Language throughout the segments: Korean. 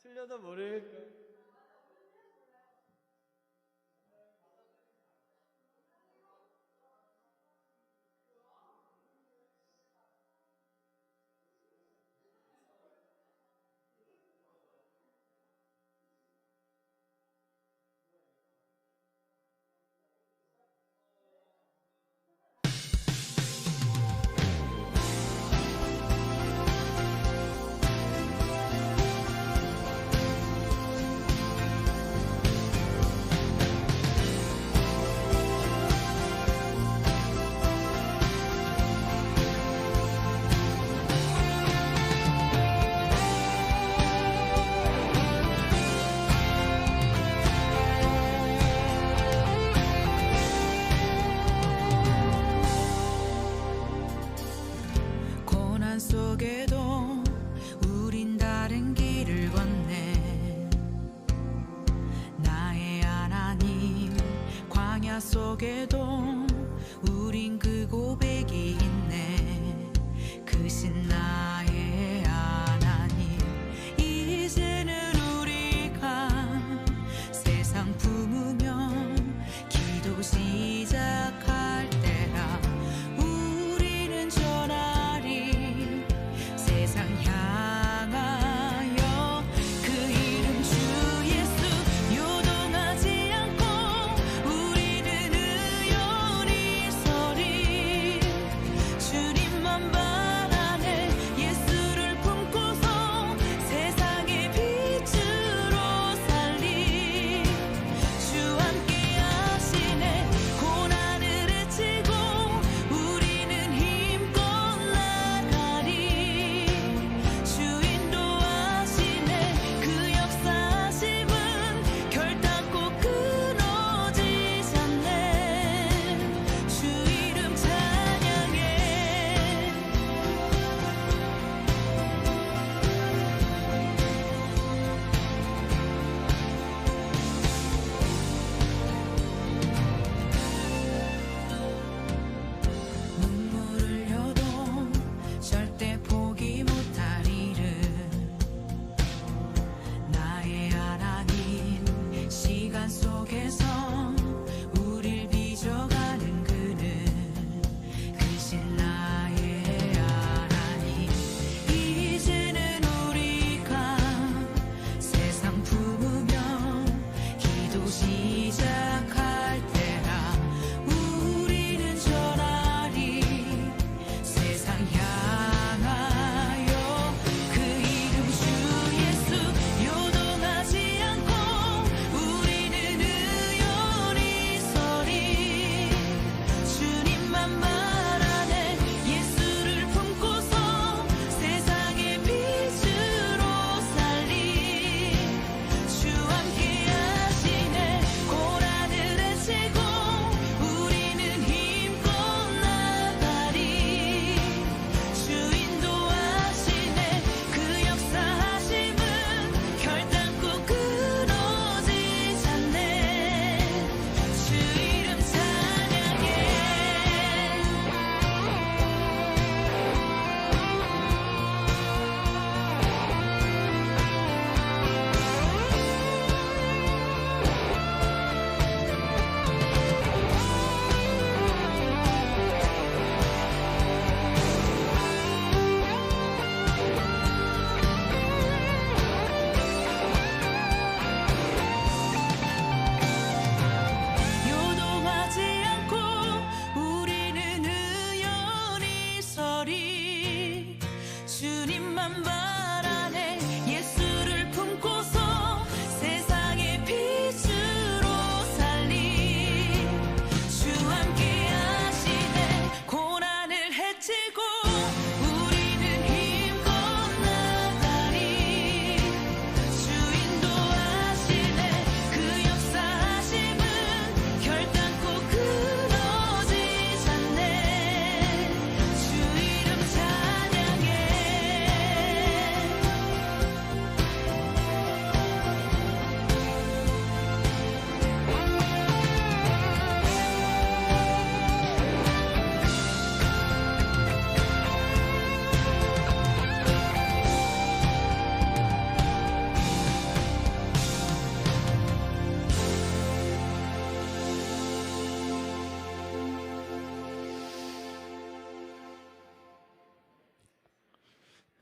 틀려도 모를까. 속에도 우린 다른 길을 걷네. 나의 하나님, 광야 속에도 우린 그 고백이 있네. 크신 나의 하나님, 이제는 우리가 세상 품으며 기도 시작할 때라. 우리는 전하리 세상 향하여 그 이름 주 예수. 요동하지 않고 우리는 의연히 서리.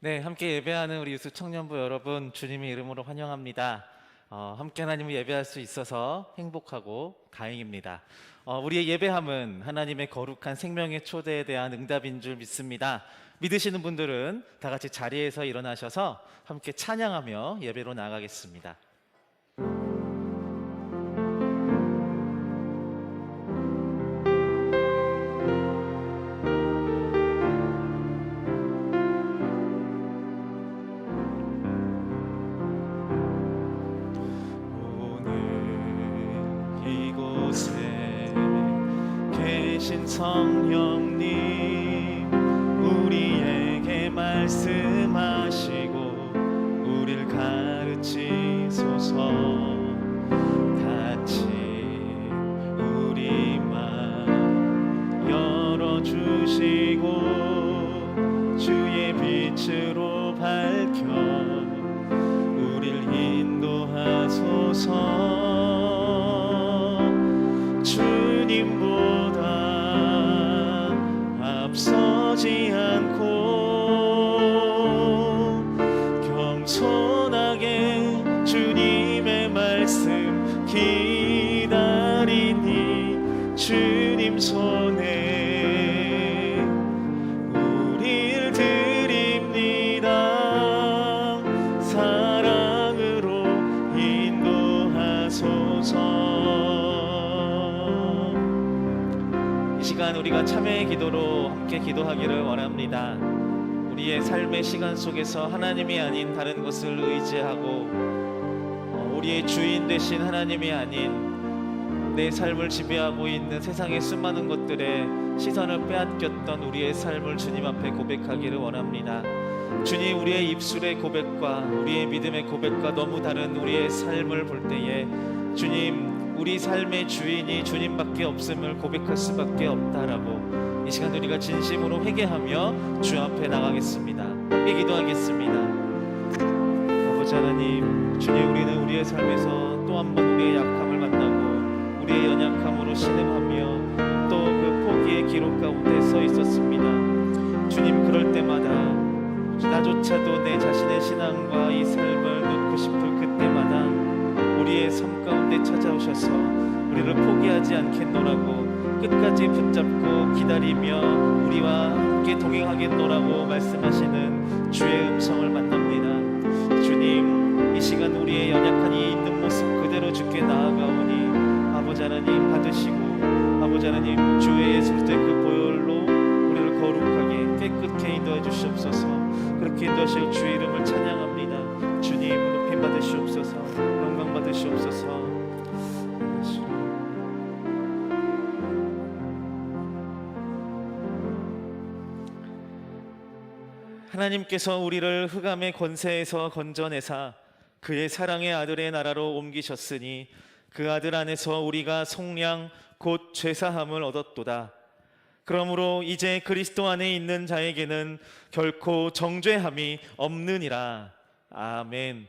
네, 함께 예배하는 우리 유수 청년부 여러분, 주님의 이름으로 환영합니다. 함께 하나님을 예배할 수 있어서 행복하고 다행입니다. 우리의 예배함은 하나님의 거룩한 생명의 초대에 대한 응답인 줄 믿습니다. 믿으시는 분들은 다 같이 자리에서 일어나셔서 함께 찬양하며 예배로 나가겠습니다. 계신 성령님, 우리에게 말씀하시고 우리를 가르치소서. 같이 우리 맘 열어주시고 주의 빛으로 밝혀 우리를 인도하소서. 주님보다 앞서지 않고 겸손하게 주님의 말씀 기다리니 주님 손에 우릴 드립니다. 사랑으로 인도하소서. 이 시간 우리가 참회의 기도로 함께 기도하기를 원합니다. 우리의 삶의 시간 속에서 하나님이 아닌 다른 것을 의지하고 우리의 주인 되신 하나님이 아닌 내 삶을 지배하고 있는 세상의 수많은 것들에 시선을 빼앗겼던 우리의 삶을 주님 앞에 고백하기를 원합니다. 주님, 우리의 입술의 고백과 우리의 믿음의 고백과 너무 다른 우리의 삶을 볼 때에 주님, 우리 삶의 주인이 주님밖에 없음을 고백할 수밖에 없다라고 이 시간 우리가 진심으로 회개하며 주 앞에 나가겠습니다. 함께 기도하겠습니다. 아버지 하나님, 주님, 우리는 우리의 삶에서 또 한 번 우리의 약함을 만나고 우리의 연약함으로 신음하며 또 그 포기의 기록 가운데 서 있었습니다. 주님, 그럴 때마다 나조차도 내 자신의 신앙과 이 삶을 놓고 싶을 그때마다 우리의 삶 가운데 찾아오셔서 우리를 포기하지 않겠노라고, 끝까지 붙잡고 기다리며 우리와 함께 동행하겠노라고 말씀하시는 주의 음성을 만납니다. 주님, 이 시간 우리의 연약한 이 있는 모습 그대로 주께 나아가오니 아버지 하나님 받으시고, 아버지 하나님 주의 예술대 그 보혈로 우리를 거룩하게 깨끗게 인도해 주시옵소서. 그렇게 인도하실 주의 이름을 찬양합니다. 주님, 높임 받으시옵소서. 영광 받으시옵소서. 하나님께서 우리를 흑암의 권세에서 건져내사 그의 사랑의 아들의 나라로 옮기셨으니 그 아들 안에서 우리가 속량 곧 죄사함을 얻었도다. 그러므로 이제 그리스도 안에 있는 자에게는 결코 정죄함이 없느니라. 아멘.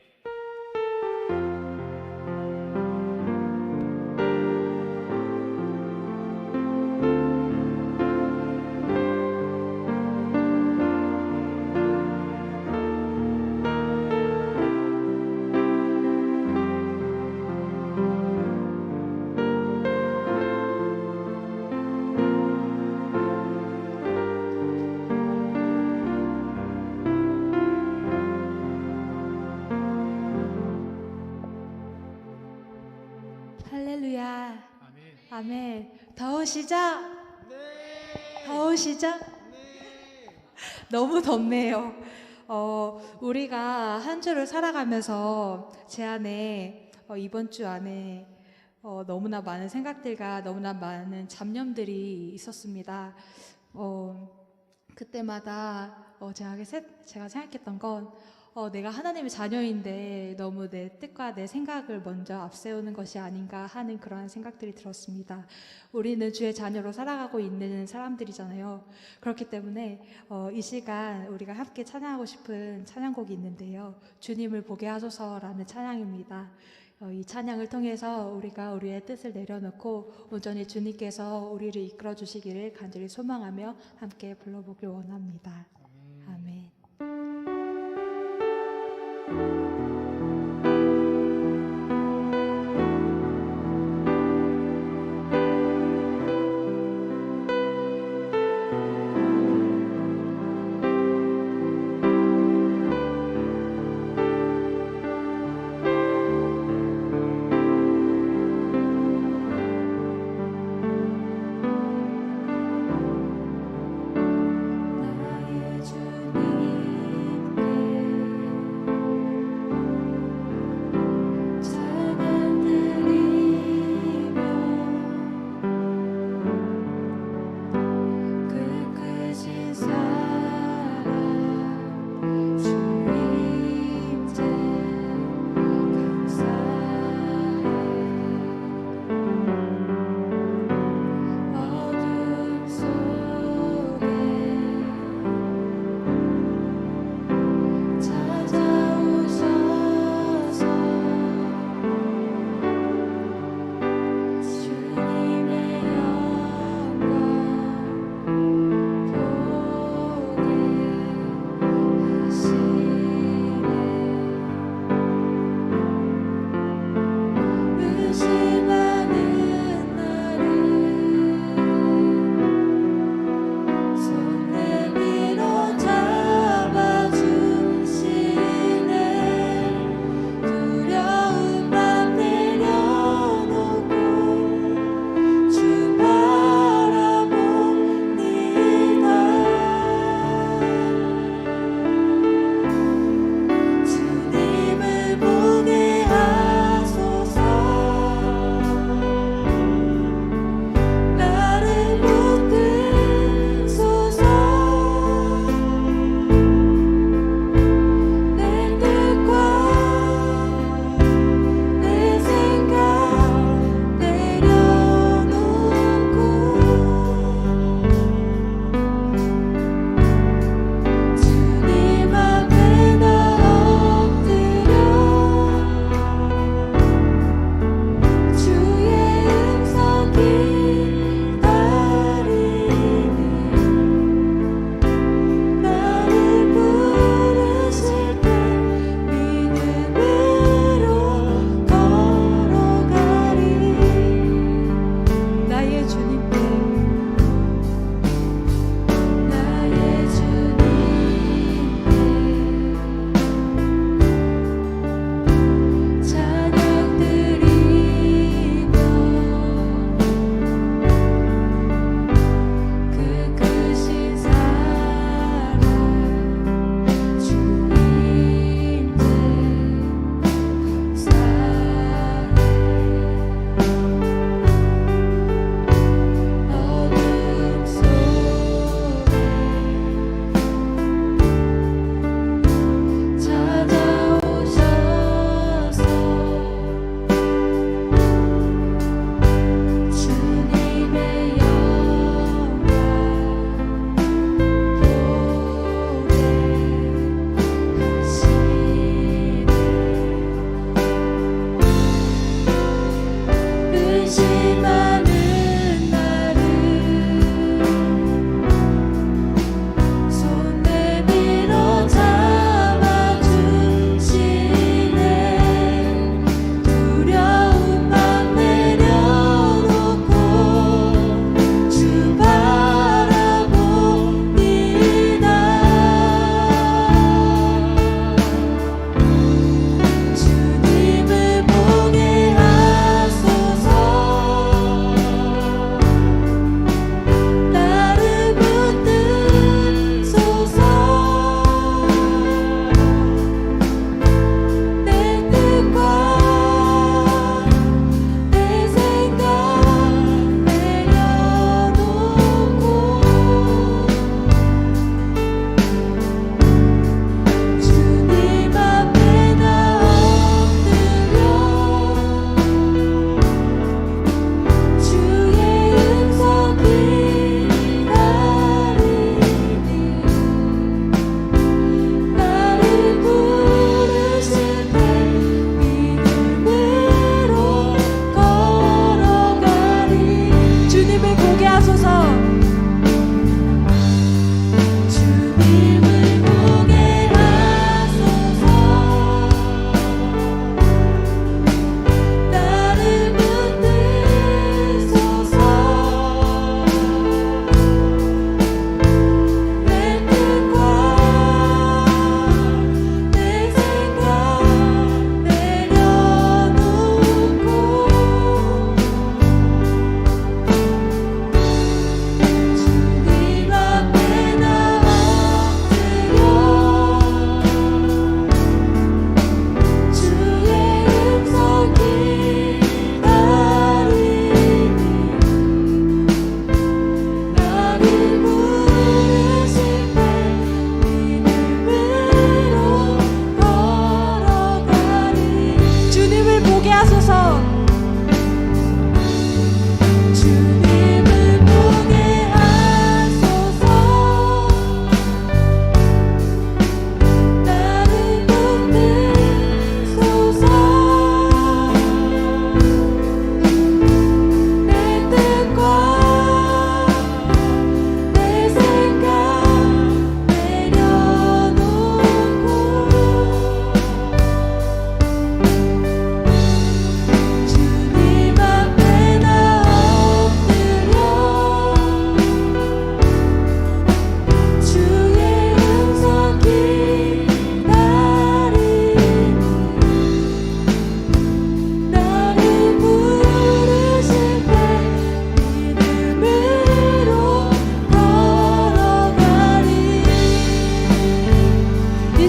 할렐루야. 아멘. 더우시죠? 네. 더우시죠? 네. 너무 덥네요. 우리가 한 주를 살아가면서 제 안에 이번 주 안에 너무나 많은 생각들과 너무나 많은 잡념들이 있었습니다. 그때마다 제가 생각했던 건 내가 하나님의 자녀인데 너무 내 뜻과 내 생각을 먼저 앞세우는 것이 아닌가 하는 그러한 생각들이 들었습니다. 우리는 주의 자녀로 살아가고 있는 사람들이잖아요. 그렇기 때문에 이 시간 우리가 함께 찬양하고 싶은 찬양곡이 있는데요. 주님을 보게 하소서라는 찬양입니다. 이 찬양을 통해서 우리가 우리의 뜻을 내려놓고 온전히 주님께서 우리를 이끌어 주시기를 간절히 소망하며 함께 불러보길 원합니다. 아멘. 나의 주님께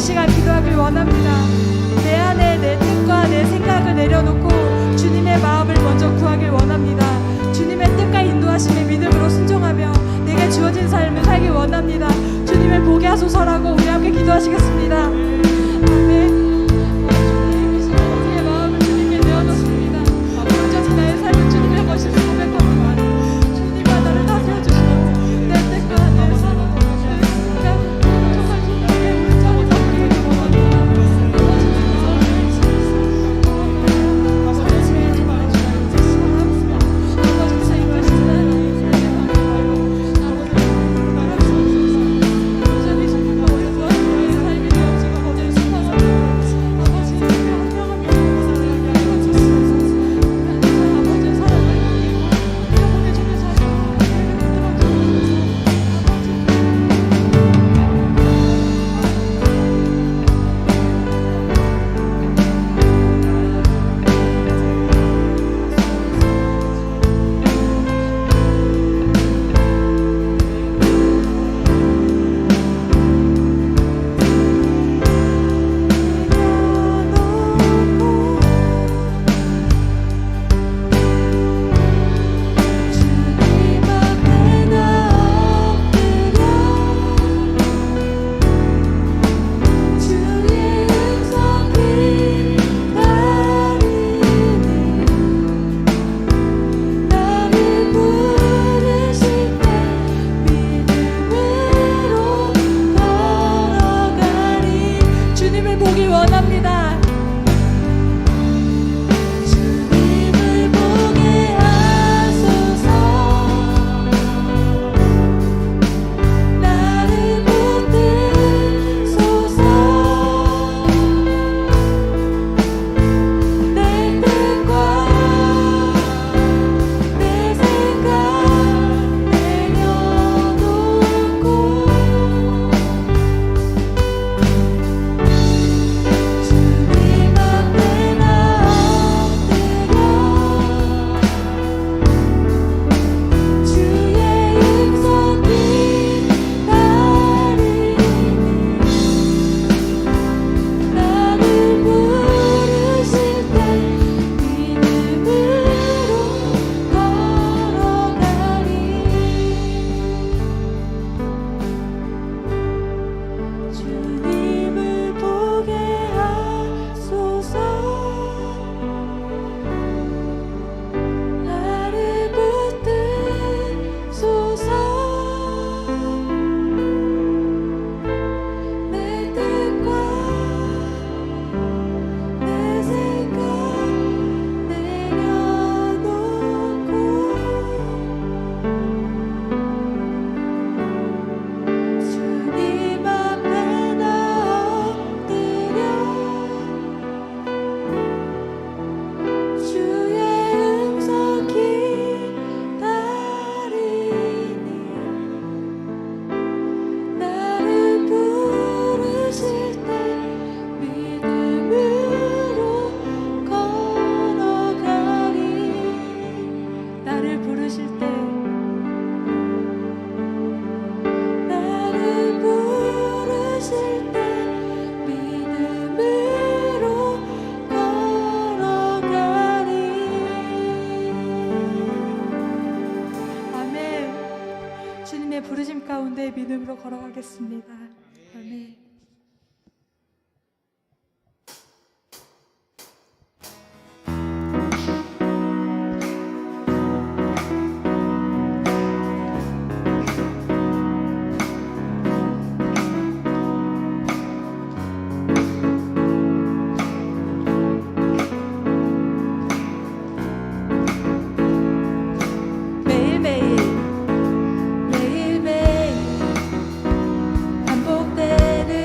시간 기도하길 원합니다. 내 안에 내 뜻과 내 생각을 내려놓고 주님의 마음을 먼저 구하길 원합니다. 주님의 뜻과 인도하심에 믿음으로 순종하며 내게 주어진 삶을 살길 원합니다. 주님을 보게 하소서라고 우리 함께 기도하시겠습니다. 아멘. 주님, 이 시간 우리의 마음을 주님께 내어놓습니다. 앞으로까지 나의 삶을 주님의 것이 고백합니다. 주님아 나를 다스려 주시고 내 뜻과 내 사랑, 내 생각 정말 주님께 물자를 담기를 원합니다. 부르심 가운데 믿음으로 걸어가겠습니다. 아멘. 매일매일 반복되는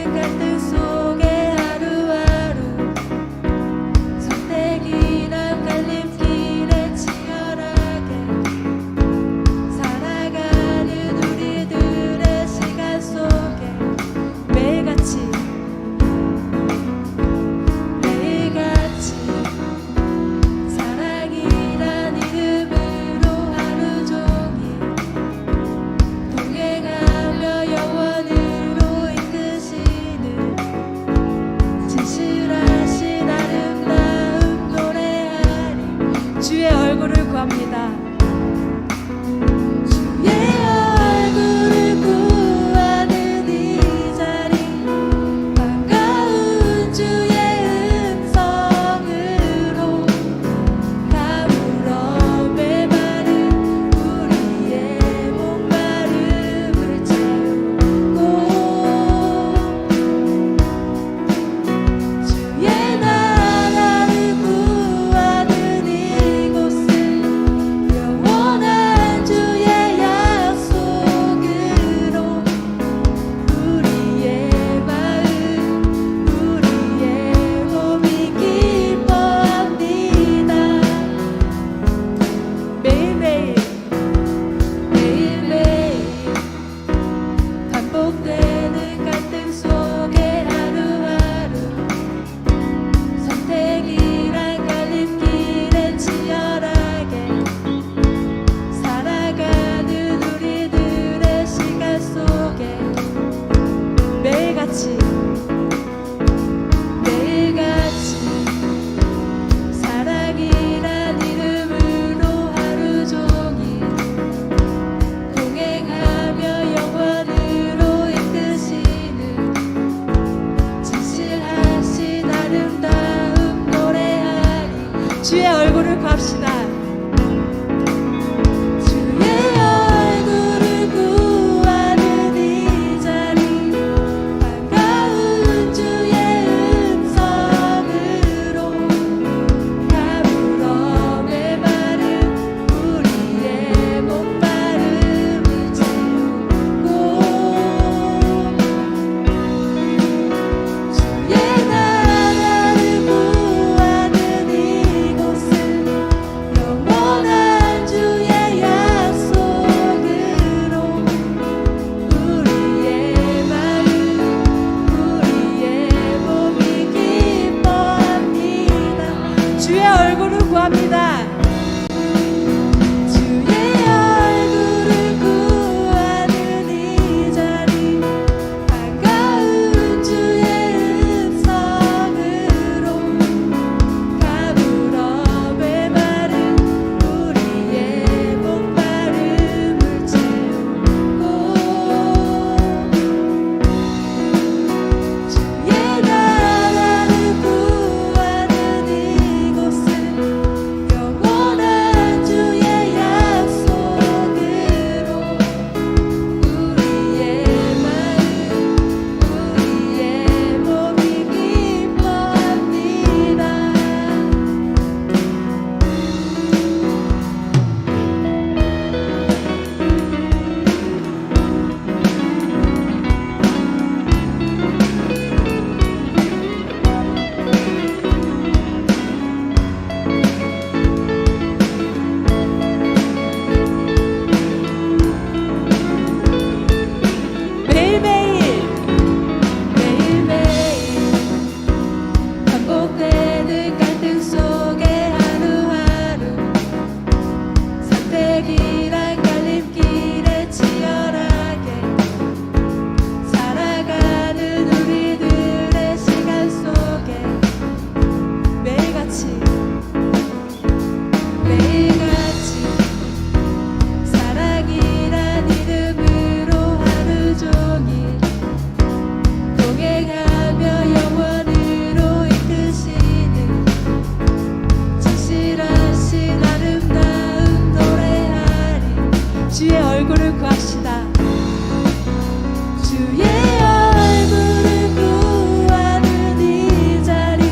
주의 얼굴을 구하는 이 자리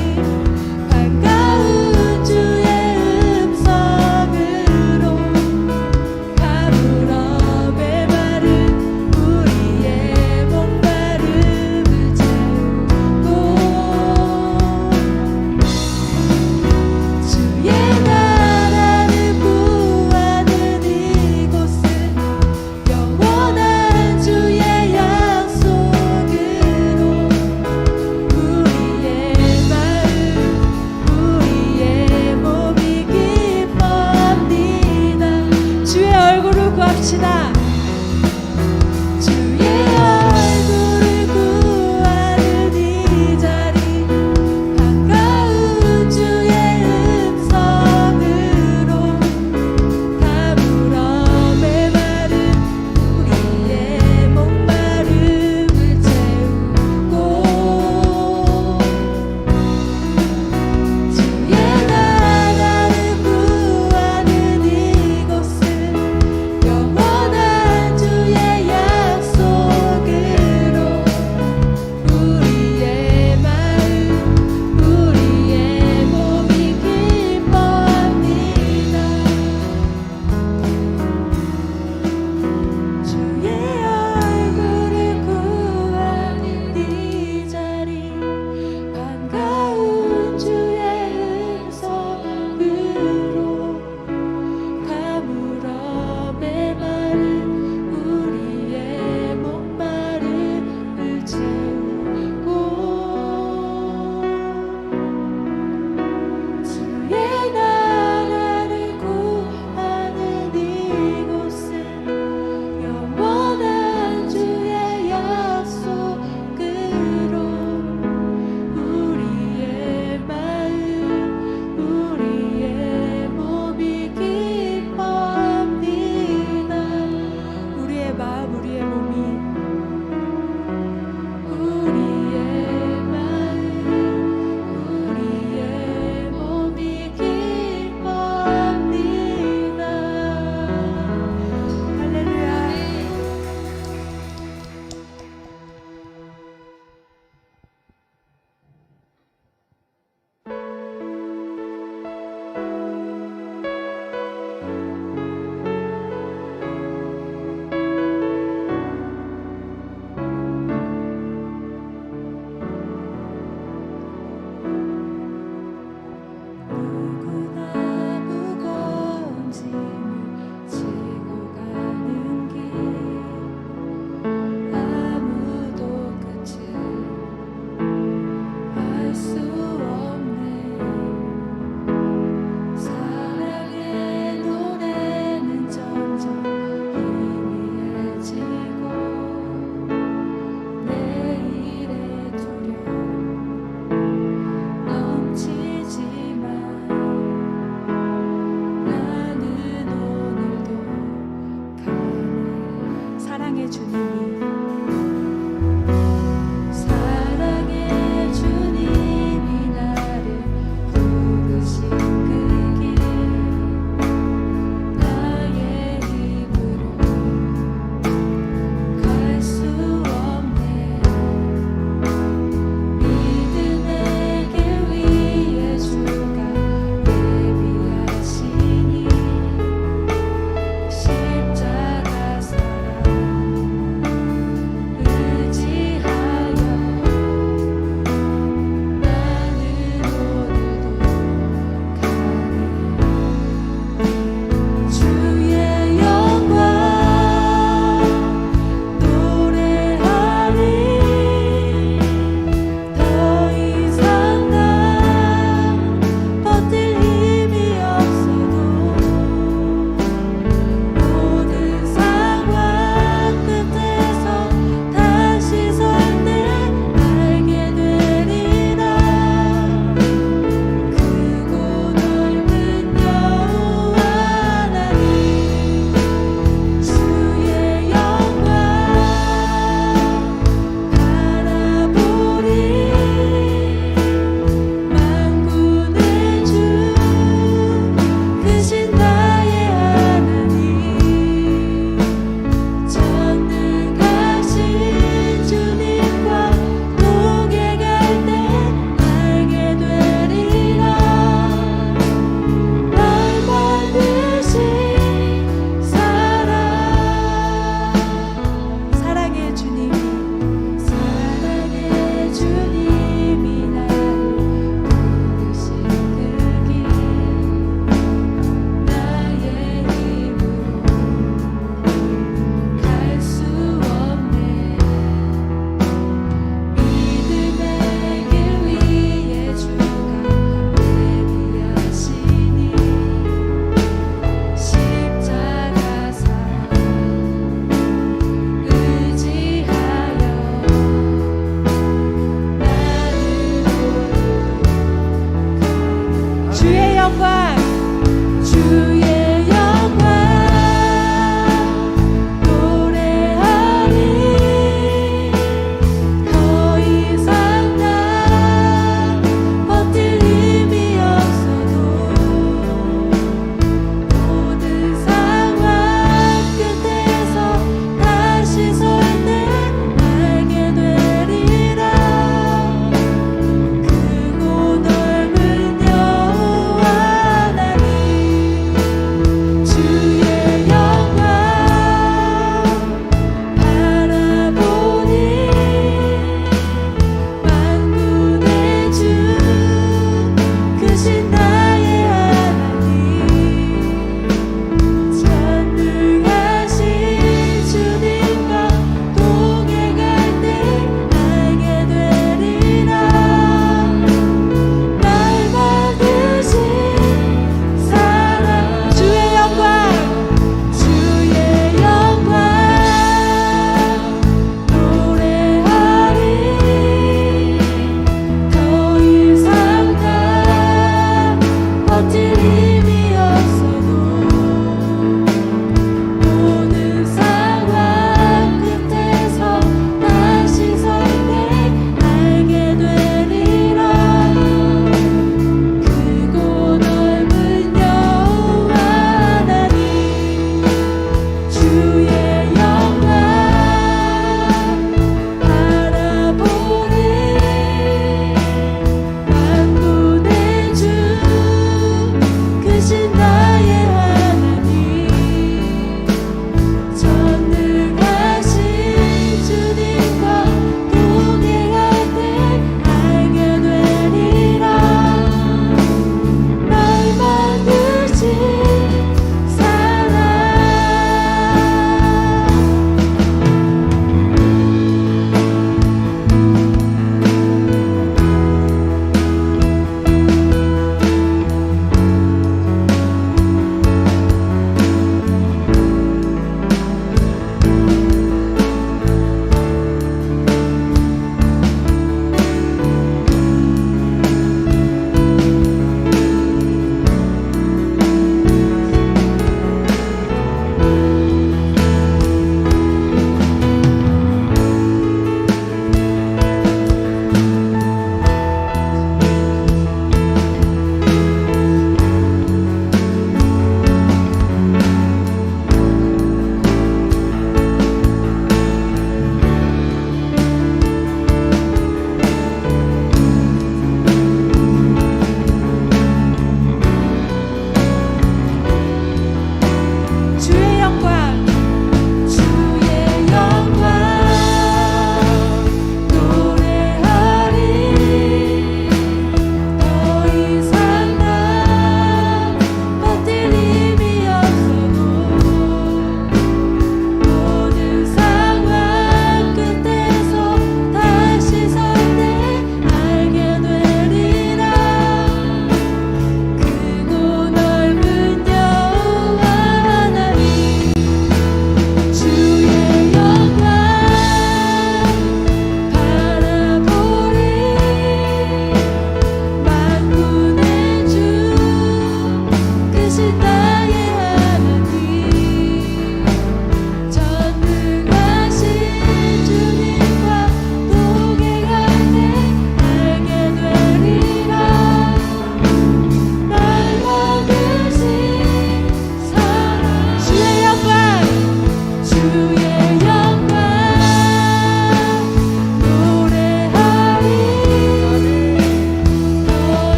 반가운 주의 음성으로 가물어 메마른 우리의 목마름을 채우고 주의 나라를 구하는 이곳은 영원한 주의 약속의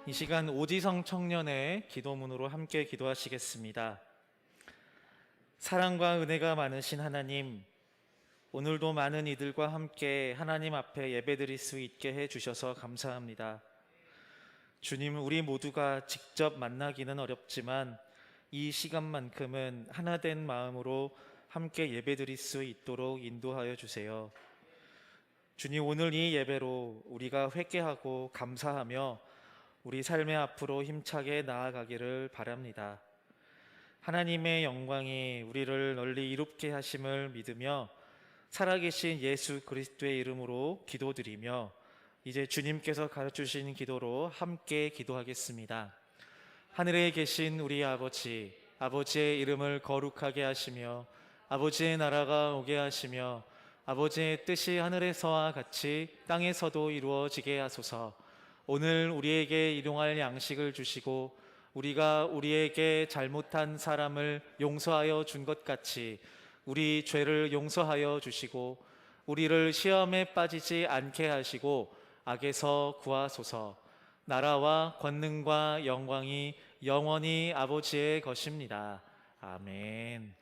이 시간 오지성 청년의 기도문으로 함께 기도하시겠습니다. 사랑과 은혜가 많으신 하나님, 오늘도 많은 이들과 함께 하나님 앞에 예배드릴 수 있게 해주셔서 감사합니다. 주님, 우리 모두가 직접 만나기는 어렵지만 이 시간만큼은 하나된 마음으로 함께 예배드릴 수 있도록 인도하여 주세요. 주님, 오늘 이 예배로 우리가 회개하고 감사하며 우리 삶의 앞으로 힘차게 나아가기를 바랍니다. 하나님의 영광이 우리를 널리 이롭게 하심을 믿으며 살아계신 예수 그리스도의 이름으로 기도드리며 이제 주님께서 가르쳐주신 기도로 함께 기도하겠습니다. 하늘에 계신 우리 아버지, 아버지의 이름을 거룩하게 하시며 아버지의 나라가 오게 하시며 아버지의 뜻이 하늘에서와 같이 땅에서도 이루어지게 하소서. 오늘 우리에게 일용할 양식을 주시고 우리가 우리에게 잘못한 사람을 용서하여 준 것 같이 우리 죄를 용서하여 주시고 우리를 시험에 빠지지 않게 하시고 악에서 구하소서. 나라와 권능과 영광이 영원히 아버지의 것입니다. 아멘.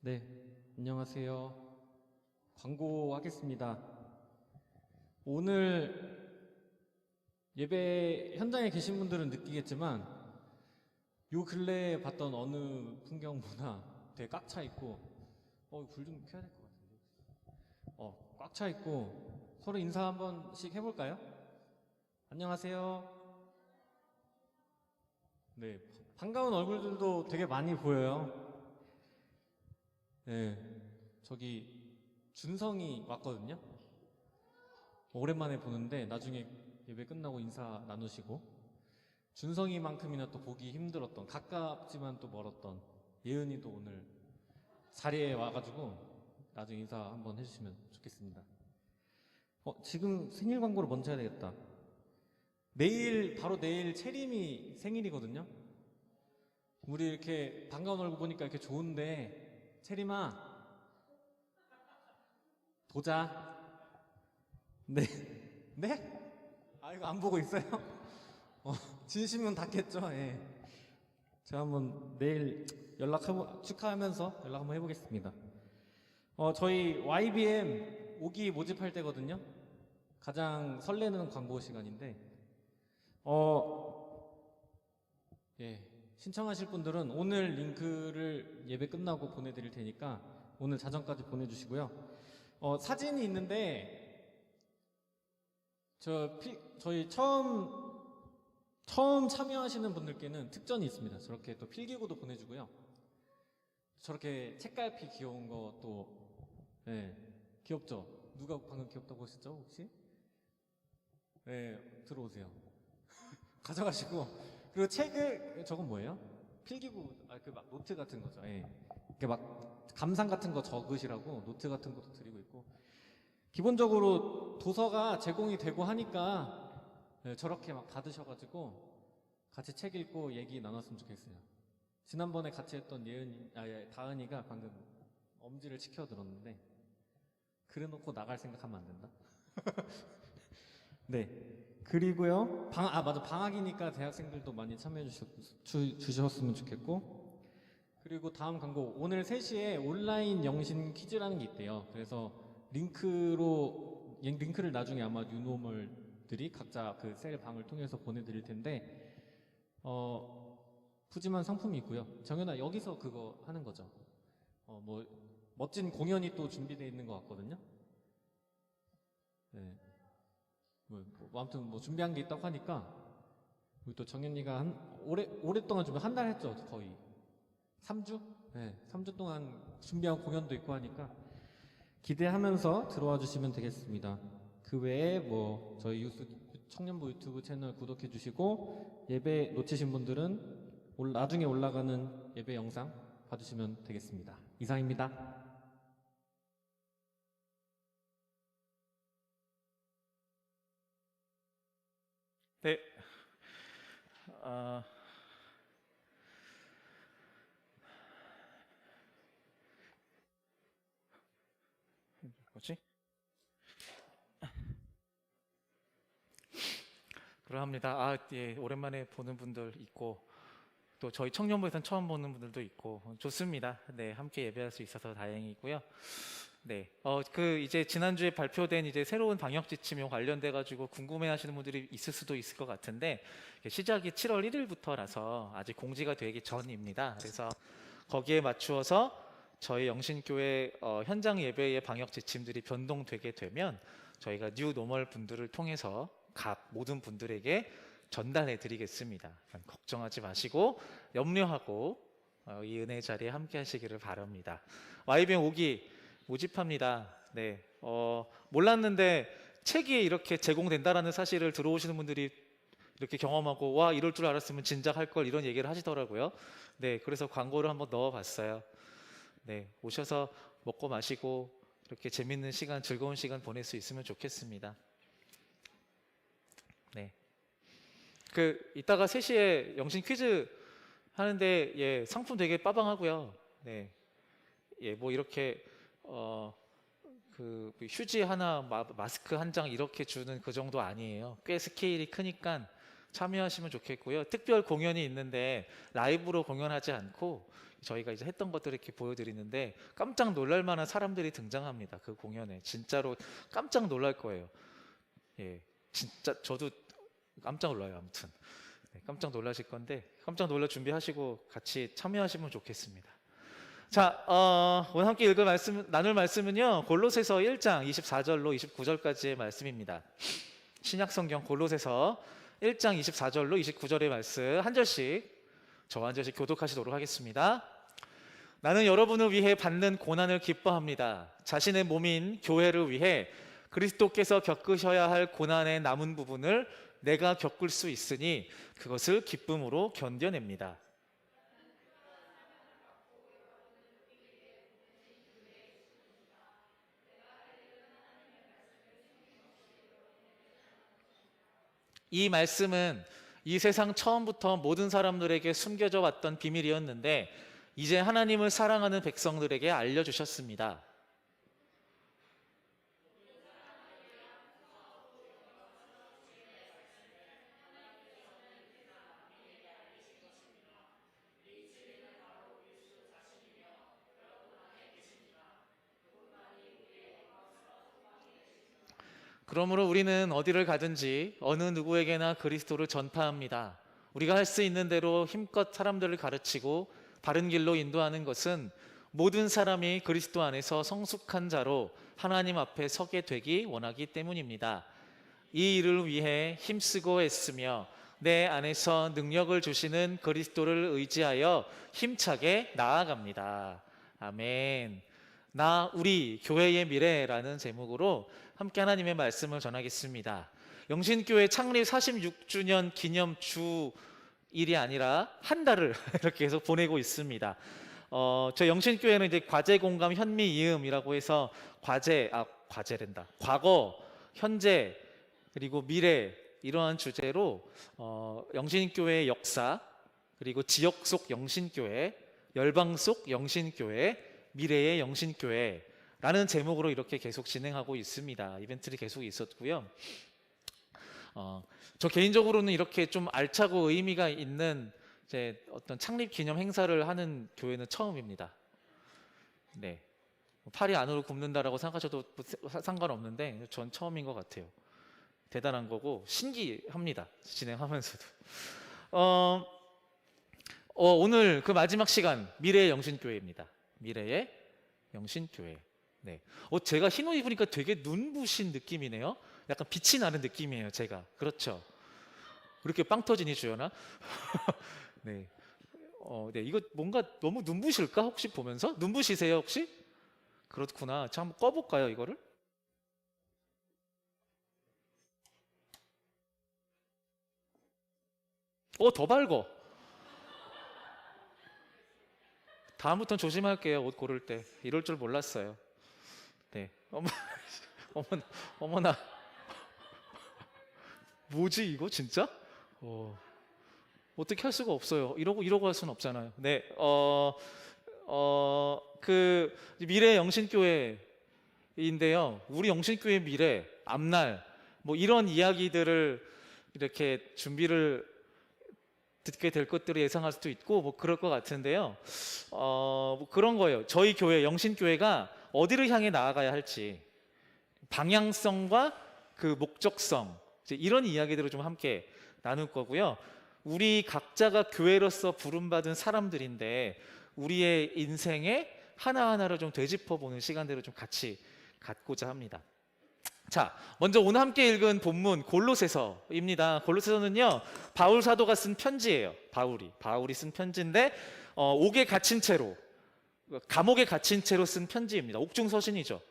네, 안녕하세요. 광고하겠습니다. 오늘 예배 현장에 계신 분들은 느끼겠지만 요 근래에 봤던 어느 풍경보다 되게 꽉 차 있고 불 좀 켜야 될 것 같은데 꽉 차 있고 서로 인사 한 번씩 해볼까요? 안녕하세요. 네, 반가운 얼굴들도 되게 많이 보여요. 네, 저기 준성이 왔거든요. 오랜만에 보는데 나중에 예배 끝나고 인사 나누시고, 준성이만큼이나 또 보기 힘들었던, 가깝지만 또 멀었던 예은이도 오늘 자리에 와가지고 나중에 인사 한번 해주시면 좋겠습니다. 지금 생일 광고를 먼저 해야 되겠다. 바로 내일 채림이 생일이거든요. 우리 이렇게 반가운 얼굴 보니까 이렇게 좋은데, 채림아, 보자. 네. 네? 이거 안 보고 있어요? 진심은 닿겠죠? 예. 제가 한번 내일 축하하면서 연락 한번 해보겠습니다. 저희 YBM 5기 모집할 때거든요. 가장 설레는 광고 시간인데, 예. 신청하실 분들은 오늘 링크를 예배 끝나고 보내드릴 테니까 오늘 자정까지 보내주시고요. 사진이 있는데 저희 처음 참여하시는 분들께는 특전이 있습니다. 저렇게 또 필기구도 보내주고요. 저렇게 책갈피 귀여운 것도 귀엽죠? 누가 방금 귀엽다고 하셨죠? 혹시? 네, 들어오세요. 가져가시고, 그리고 책을, 저건 뭐예요? 필기구, 막 노트 같은 거죠. 예. 이렇게 막 감상 같은 거 적으시라고 노트 같은 것도 드리고 있고, 기본적으로 도서가 제공이 되고 하니까 저렇게 막 받으셔가지고 같이 책 읽고 얘기 나눴으면 좋겠어요. 지난번에 같이 했던 다은이가 방금 엄지를 치켜 들었는데, 그래 놓고 나갈 생각하면 안 된다. 네. 그리고요, 맞아. 방학이니까 대학생들도 많이 참여해 주셨으면 좋겠고, 그리고 다음 광고, 오늘 3시에 온라인 영신 퀴즈라는 게 있대요. 그래서 링크를 나중에 아마 뉴노멀들이 각자 그 셀 방을 통해서 보내드릴 텐데, 푸짐한 상품이 있고요. 정연아, 여기서 그거 하는 거죠? 멋진 공연이 또 준비되어 있는 것 같거든요. 네. 아무튼 준비한 게 있다고 하니까, 우리 또 정연이가 오랫동안 준비, 한 달 했죠, 거의. 3주? 네, 3주 동안 준비한 공연도 있고 하니까 기대하면서 들어와 주시면 되겠습니다. 그 외에 뭐 저희 청년부 유튜브 채널 구독해 주시고 예배 놓치신 분들은 나중에 올라가는 예배 영상 봐주시면 되겠습니다. 이상입니다. 네. 아, 뭐지? 그러합니다. 예, 오랜만에 보는 분들 있고 또 저희 청년부에서는 처음 보는 분들도 있고 좋습니다. 네, 함께 예배할 수 있어서 다행이고요. 네, 이제 지난주에 발표된 이제 새로운 방역 지침에 관련돼 가지고 궁금해하시는 분들이 있을 수도 있을 것 같은데 시작이 7월 1일부터라서 아직 공지가 되기 전입니다. 그래서 거기에 맞추어서 저희 영신교회 현장 예배의 방역 지침들이 변동되게 되면 저희가 뉴 노멀 분들을 통해서 각 모든 분들에게 전달해 드리겠습니다. 걱정하지 마시고 염려하고 이 은혜 자리에 함께 하시기를 바랍니다. YBM 5기 모집합니다. 네, 몰랐는데 책이 이렇게 제공된다라는 사실을 들어오시는 분들이 이렇게 경험하고 와 이럴 줄 알았으면 진작 할 걸 이런 얘기를 하시더라고요. 네, 그래서 광고를 한번 넣어봤어요. 네, 오셔서 먹고 마시고 이렇게 재밌는 시간, 즐거운 시간 보낼 수 있으면 좋겠습니다. 네, 이따가 3시에 영신 퀴즈 하는데 예, 상품 되게 빠방하고요. 네, 예, 뭐 이렇게 휴지 하나, 마스크 한 장 이렇게 주는 그 정도 아니에요. 꽤 스케일이 크니까 참여하시면 좋겠고요. 특별 공연이 있는데 라이브로 공연하지 않고 저희가 이제 했던 것들을 이렇게 보여드리는데 깜짝 놀랄 만한 사람들이 등장합니다. 그 공연에 진짜로 깜짝 놀랄 거예요. 예, 진짜 저도 깜짝 놀라요. 아무튼 네, 깜짝 놀라실 건데 깜짝 놀라 준비하시고 같이 참여하시면 좋겠습니다. 자, 오늘 함께 나눌 말씀은요 골로새서 1장 24절로 29절까지의 말씀입니다. 신약성경 골로새서 1장 24절로 29절의 말씀 한 절씩 저와 한 절씩 교독하시도록 하겠습니다. 나는 여러분을 위해 받는 고난을 기뻐합니다. 자신의 몸인 교회를 위해 그리스도께서 겪으셔야 할 고난의 남은 부분을 내가 겪을 수 있으니 그것을 기쁨으로 견뎌냅니다. 이 말씀은 이 세상 처음부터 모든 사람들에게 숨겨져 왔던 비밀이었는데 이제 하나님을 사랑하는 백성들에게 알려주셨습니다. 그러므로 우리는 어디를 가든지 어느 누구에게나 그리스도를 전파합니다. 우리가 할 수 있는 대로 힘껏 사람들을 가르치고 바른 길로 인도하는 것은 모든 사람이 그리스도 안에서 성숙한 자로 하나님 앞에 서게 되기 원하기 때문입니다. 이 일을 위해 힘쓰고 애쓰며 내 안에서 능력을 주시는 그리스도를 의지하여 힘차게 나아갑니다. 아멘. 우리 교회의 미래라는 제목으로 함께 하나님의 말씀을 전하겠습니다. 영신교회 창립 46주년 기념 주일이 아니라 한 달을 이렇게 계속 보내고 있습니다. 저 영신교회는 이제 과제 공감 현미 이음이라고 해서 과제랜다. 과거, 현재 그리고 미래 이러한 주제로 영신교회의 역사 그리고 지역 속 영신교회, 열방 속 영신교회, 미래의 영신교회라는 제목으로 이렇게 계속 진행하고 있습니다. 이벤트들이 계속 있었고요. 저 개인적으로는 이렇게 좀 알차고 의미가 있는 이제 어떤 창립 기념 행사를 하는 교회는 처음입니다. 네, 팔이 안으로 굽는다라고 생각하셔도 상관없는데 전 처음인 것 같아요. 대단한 거고 신기합니다. 진행하면서도. 오늘 그 마지막 시간 미래의 영신교회입니다. 미래의 영신교회. 네. 제가 흰 옷 입으니까 되게 눈부신 느낌이네요. 약간 빛이 나는 느낌이에요, 제가. 그렇죠. 그렇게 빵 터지니 주연아? 네. 네. 이거 뭔가 너무 눈부실까? 혹시 보면서? 눈부시세요, 혹시? 그렇구나. 자, 한번 꺼볼까요, 이거를? 더 밝어. 다음부터는 조심할게요. 옷 고를 때. 이럴 줄 몰랐어요. 네. 어머나, 어머나. 뭐지 이거 진짜? 어떻게 할 수가 없어요. 이러고 할 수는 없잖아요. 네. 그 미래 영신교회인데요. 우리 영신교회 미래, 앞날 뭐 이런 이야기들을 이렇게 준비를 듣게 될 것들을 예상할 수도 있고 뭐 그럴 것 같은데요. 뭐 그런 거예요. 저희 교회 영신교회가 어디를 향해 나아가야 할지 방향성과 그 목적성 이제 이런 이야기들을 좀 함께 나눌 거고요. 우리 각자가 교회로서 부름받은 사람들인데 우리의 인생의 하나하나를 좀 되짚어보는 시간들을 좀 같이 갖고자 합니다. 자, 먼저 오늘 함께 읽은 본문 골로새서입니다. 골로새서는요, 바울 사도가 쓴 편지예요. 바울이 쓴 편지인데 옥에 갇힌 채로, 감옥에 갇힌 채로 쓴 편지입니다. 옥중서신이죠.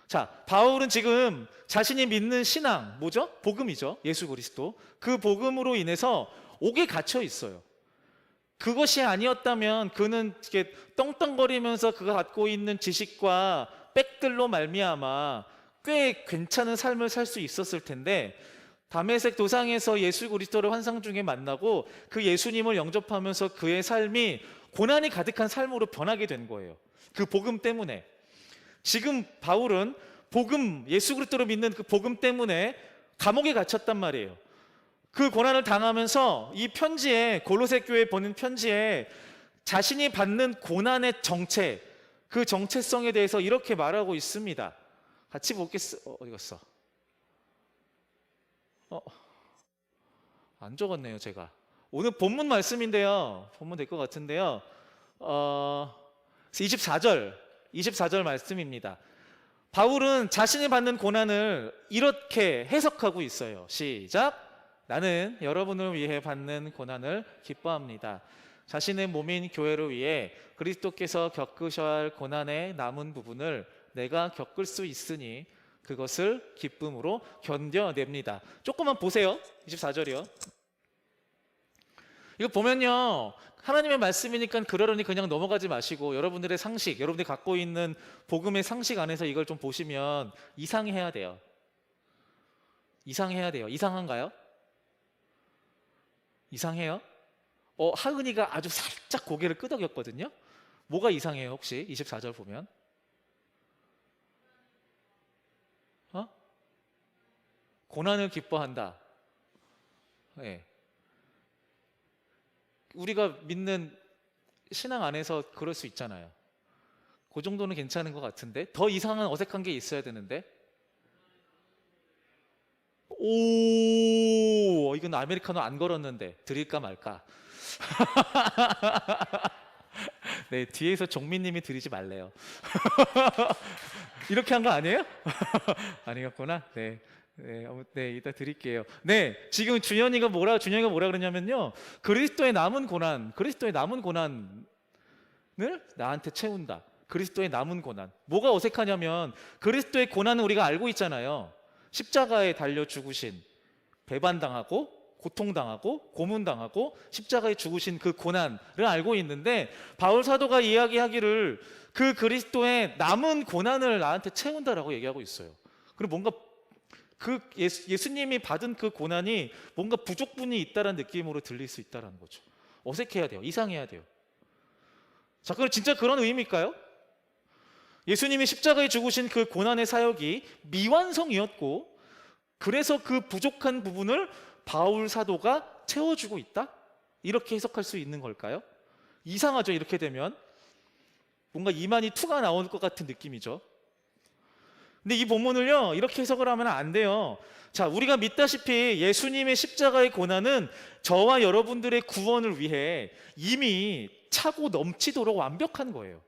자, 바울은 지금 자신이 믿는 신앙, 뭐죠? 복음이죠. 예수 그리스도. 그 복음으로 인해서 옥에 갇혀 있어요. 그것이 아니었다면 그는 이렇게 떵떵거리면서 그가 갖고 있는 지식과 백들로 말미암아 꽤 괜찮은 삶을 살 수 있었을 텐데 다메섹 도상에서 예수 그리스도를 환상 중에 만나고 그 예수님을 영접하면서 그의 삶이 고난이 가득한 삶으로 변하게 된 거예요. 그 복음 때문에. 지금 바울은 복음, 예수 그리스도를 믿는 그 복음 때문에 감옥에 갇혔단 말이에요. 그 고난을 당하면서 이 편지에, 골로새 교회에 보낸 편지에 자신이 받는 고난의 정체, 그 정체성에 대해서 이렇게 말하고 있습니다. 같이 보겠어. 어디 갔어? 안 적었네요, 제가. 오늘 본문 말씀인데요. 본문 될 것 같은데요. 24절 말씀입니다. 바울은 자신이 받는 고난을 이렇게 해석하고 있어요. 시작. 나는 여러분을 위해 받는 고난을 기뻐합니다. 자신의 몸인 교회를 위해 그리스도께서 겪으셔야 할 고난의 남은 부분을 내가 겪을 수 있으니 그것을 기쁨으로 견뎌냅니다. 조금만 보세요. 24절이요. 이거 보면요, 하나님의 말씀이니까 그러려니 그냥 넘어가지 마시고 여러분들의 상식, 여러분들이 갖고 있는 복음의 상식 안에서 이걸 좀 보시면 이상해야 돼요. 이상한가요? 이상해요? 하은이가 아주 살짝 고개를 끄덕였거든요. 뭐가 이상해요, 혹시? 24절 보면. 고난을 기뻐한다. 네. 우리가 믿는 신앙 안에서 그럴 수 있잖아요. 그 정도는 괜찮은 것 같은데 더 이상한 어색한 게 있어야 되는데. 오, 이건 아메리카노 안 걸었는데 드릴까 말까. 네, 뒤에서 종민님이 드리지 말래요. 이렇게 한 거 아니에요? 아니었구나. 네. 네, 이따 드릴게요. 네, 지금 준현이가 뭐라 그러냐면요, 그리스도의 남은 고난을 나한테 채운다. 그리스도의 남은 고난. 뭐가 어색하냐면 그리스도의 고난은 우리가 알고 있잖아요. 십자가에 달려 죽으신, 배반당하고 고통당하고 고문당하고 십자가에 죽으신 그 고난을 알고 있는데 바울 사도가 이야기하기를 그 그리스도의 남은 고난을 나한테 채운다라고 얘기하고 있어요. 그리고 뭔가 그 예수님이 받은 그 고난이 뭔가 부족분이 있다는 느낌으로 들릴 수 있다는 거죠. 어색해야 돼요. 이상해야 돼요. 자, 그럼 진짜 그런 의미일까요? 예수님이 십자가에 죽으신 그 고난의 사역이 미완성이었고 그래서 그 부족한 부분을 바울 사도가 채워주고 있다? 이렇게 해석할 수 있는 걸까요? 이상하죠. 이렇게 되면 뭔가 이만희 투가 나올 것 같은 느낌이죠. 근데 이 본문을요, 이렇게 해석을 하면 안 돼요. 자, 우리가 믿다시피 예수님의 십자가의 고난은 저와 여러분들의 구원을 위해 이미 차고 넘치도록 완벽한 거예요.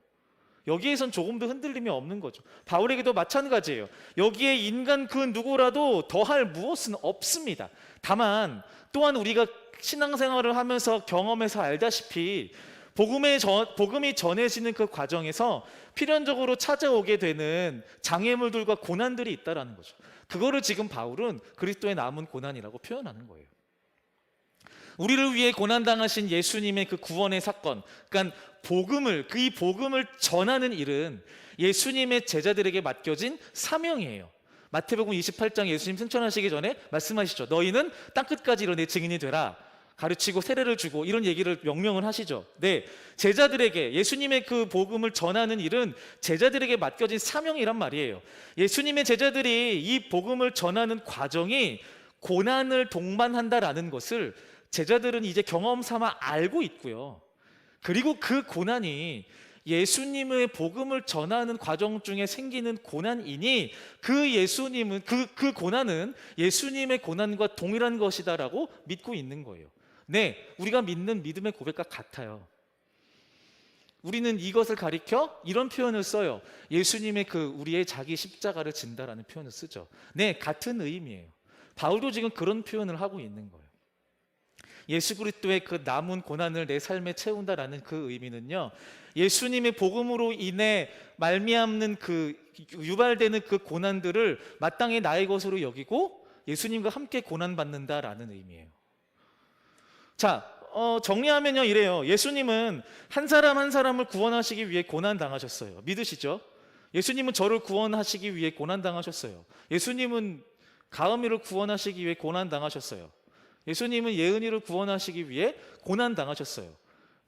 여기에선 조금도 흔들림이 없는 거죠. 바울에게도 마찬가지예요. 여기에 인간 그 누구라도 더할 무엇은 없습니다. 다만 또한 우리가 신앙생활을 하면서 경험해서 알다시피 복음이 전해지는 그 과정에서 필연적으로 찾아오게 되는 장애물들과 고난들이 있다라는 거죠. 그거를 지금 바울은 그리스도의 남은 고난이라고 표현하는 거예요. 우리를 위해 고난당하신 예수님의 그 구원의 사건, 그러니까 이 복음을 전하는 일은 예수님의 제자들에게 맡겨진 사명이에요. 마태복음 28장 예수님 승천하시기 전에 말씀하시죠. 너희는 땅끝까지 이르러 내 증인이 되라. 가르치고 세례를 주고 이런 얘기를 명령을 하시죠. 네, 제자들에게 예수님의 그 복음을 전하는 일은 제자들에게 맡겨진 사명이란 말이에요. 예수님의 제자들이 이 복음을 전하는 과정이 고난을 동반한다라는 것을 제자들은 이제 경험 삼아 알고 있고요. 그리고 그 고난이 예수님의 복음을 전하는 과정 중에 생기는 고난이니 그 고난은 예수님의 고난과 동일한 것이다라고 믿고 있는 거예요. 네, 우리가 믿는 믿음의 고백과 같아요. 우리는 이것을 가리켜 이런 표현을 써요. 예수님의 우리의 자기 십자가를 진다라는 표현을 쓰죠. 네, 같은 의미예요. 바울도 지금 그런 표현을 하고 있는 거예요. 예수 그리스도의 그 남은 고난을 내 삶에 채운다라는 그 의미는요, 예수님의 복음으로 인해 말미암는 유발되는 그 고난들을 마땅히 나의 것으로 여기고 예수님과 함께 고난받는다라는 의미예요. 자, 정리하면요 이래요. 예수님은 한 사람 한 사람을 구원하시기 위해 고난당하셨어요. 믿으시죠? 예수님은 저를 구원하시기 위해 고난당하셨어요. 예수님은 가은이를 구원하시기 위해 고난당하셨어요. 예수님은 예은이를 구원하시기 위해 고난당하셨어요.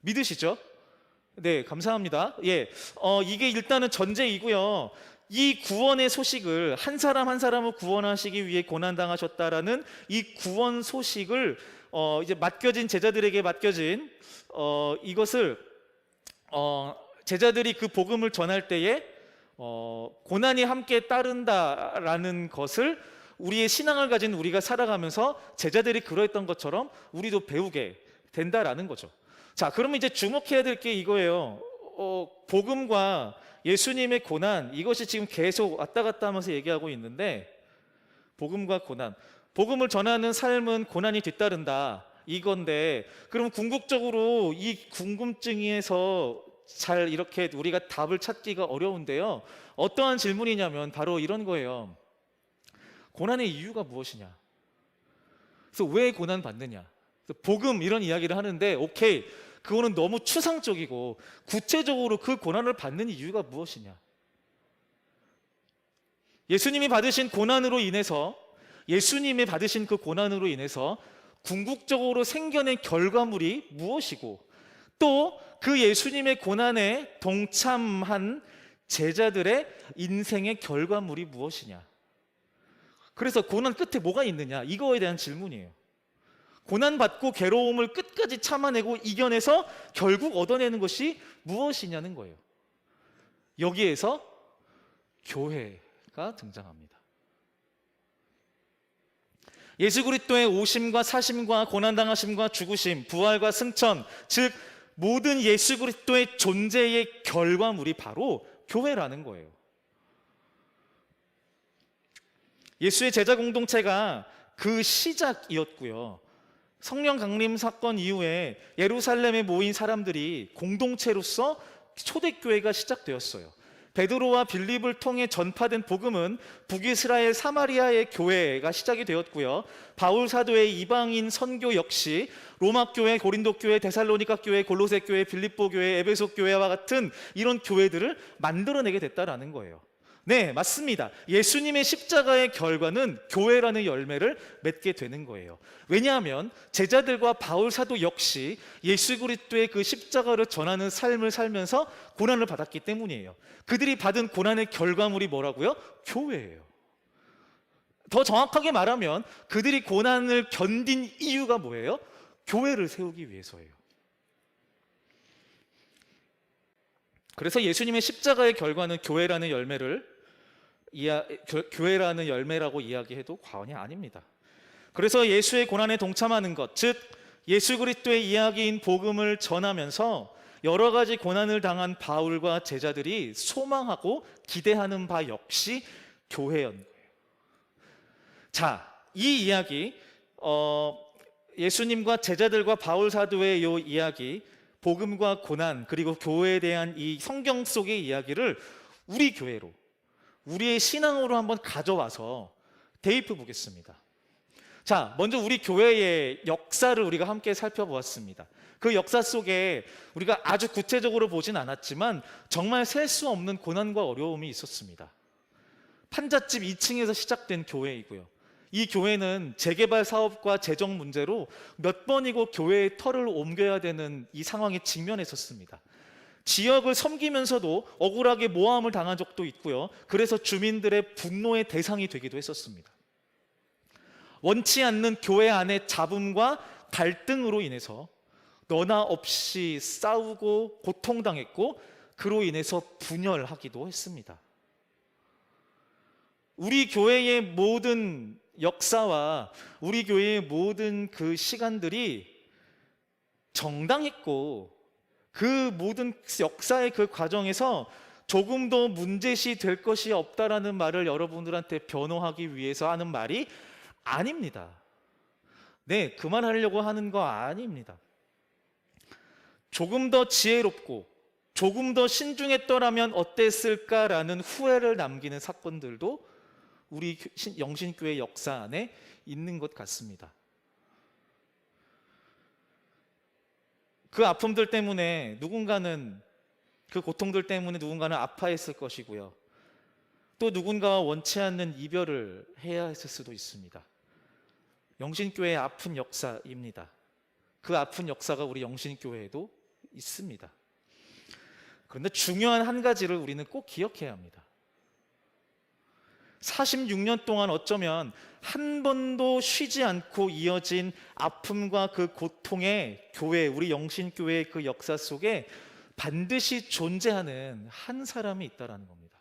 믿으시죠? 네, 감사합니다. 예, 이게 일단은 전제이고요. 이 구원의 소식을 한 사람 한 사람을 구원하시기 위해 고난당하셨다라는 이 구원 소식을 이제 제자들에게 맡겨진 이것을 제자들이 그 복음을 전할 때에 고난이 함께 따른다라는 것을 우리의 신앙을 가진 우리가 살아가면서 제자들이 그러했던 것처럼 우리도 배우게 된다라는 거죠. 자, 그러면 이제 주목해야 될 게 이거예요. 복음과 예수님의 고난, 이것이 지금 계속 왔다 갔다 하면서 얘기하고 있는데, 복음과 고난, 복음을 전하는 삶은 고난이 뒤따른다 이건데, 그럼 궁극적으로 이 궁금증에서 잘 이렇게 우리가 답을 찾기가 어려운데요, 어떠한 질문이냐면 바로 이런 거예요. 고난의 이유가 무엇이냐? 그래서 왜 고난 받느냐? 복음 이런 이야기를 하는데, 오케이, 그거는 너무 추상적이고 구체적으로 그 고난을 받는 이유가 무엇이냐? 예수님이 받으신 고난으로 인해서, 예수님이 받으신 그 고난으로 인해서 궁극적으로 생겨낸 결과물이 무엇이고, 또 그 예수님의 고난에 동참한 제자들의 인생의 결과물이 무엇이냐? 그래서 고난 끝에 뭐가 있느냐? 이거에 대한 질문이에요. 고난받고 괴로움을 끝까지 참아내고 이겨내서 결국 얻어내는 것이 무엇이냐는 거예요. 여기에서 교회가 등장합니다. 예수 그리스도의 오심과 사심과 고난당하심과 죽으심, 부활과 승천, 즉 모든 예수 그리스도의 존재의 결과물이 바로 교회라는 거예요. 예수의 제자 공동체가 그 시작이었고요. 성령 강림 사건 이후에 예루살렘에 모인 사람들이 공동체로서 초대교회가 시작되었어요. 베드로와 빌립을 통해 전파된 복음은 북이스라엘 사마리아의 교회가 시작이 되었고요. 바울 사도의 이방인 선교 역시 로마 교회, 고린도 교회, 데살로니가 교회, 골로새 교회, 빌립보 교회, 에베소 교회와 같은 이런 교회들을 만들어내게 됐다라는 거예요. 네, 맞습니다. 예수님의 십자가의 결과는 교회라는 열매를 맺게 되는 거예요. 왜냐하면 제자들과 바울 사도 역시 예수 그리스도의 그 십자가를 전하는 삶을 살면서 고난을 받았기 때문이에요. 그들이 받은 고난의 결과물이 뭐라고요? 교회예요. 더 정확하게 말하면 그들이 고난을 견딘 이유가 뭐예요? 교회를 세우기 위해서예요. 그래서 예수님의 십자가의 결과는 교회라는 열매라고 이야기해도 과언이 아닙니다. 그래서 예수의 고난에 동참하는 것, 즉 예수 그리스도의 이야기인 복음을 전하면서 여러 가지 고난을 당한 바울과 제자들이 소망하고 기대하는 바 역시 교회였는 거예요. 자, 이 이야기, 예수님과 제자들과 바울 사도의 이 이야기, 복음과 고난 그리고 교회에 대한 이 성경 속의 이야기를 우리 교회로, 우리의 신앙으로 한번 가져와서 대입해 보겠습니다. 자, 먼저 우리 교회의 역사를 우리가 함께 살펴보았습니다. 그 역사 속에 우리가 아주 구체적으로 보진 않았지만 정말 셀 수 없는 고난과 어려움이 있었습니다. 판잣집 2층에서 시작된 교회이고요. 이 교회는 재개발 사업과 재정 문제로 몇 번이고 교회의 터를 옮겨야 되는 이 상황에 직면했었습니다. 지역을 섬기면서도 억울하게 모함을 당한 적도 있고요. 그래서 주민들의 분노의 대상이 되기도 했었습니다. 원치 않는 교회 안의 잡음과 갈등으로 인해서 너나 없이 싸우고 고통당했고 그로 인해서 분열하기도 했습니다. 우리 교회의 모든 역사와 우리 교회의 모든 그 시간들이 정당했고 그 모든 역사의 그 과정에서 조금도 문제시 될 것이 없다라는 말을 여러분들한테 변호하기 위해서 하는 말이 아닙니다. 네, 그만하려고 하는 거 아닙니다. 조금 더 지혜롭고 조금 더 신중했더라면 어땠을까라는 후회를 남기는 사건들도 우리 영신교회 역사 안에 있는 것 같습니다. 그 아픔들 때문에 누군가는, 그 고통들 때문에 누군가는 아파했을 것이고요. 또 누군가와 원치 않는 이별을 해야 했을 수도 있습니다. 영신교회의 아픈 역사입니다. 그 아픈 역사가 우리 영신교회에도 있습니다. 그런데 중요한 한 가지를 우리는 꼭 기억해야 합니다. 46년 동안 어쩌면 한 번도 쉬지 않고 이어진 아픔과 그 고통의 교회, 우리 영신교회의 그 역사 속에 반드시 존재하는 한 사람이 있다는 겁니다.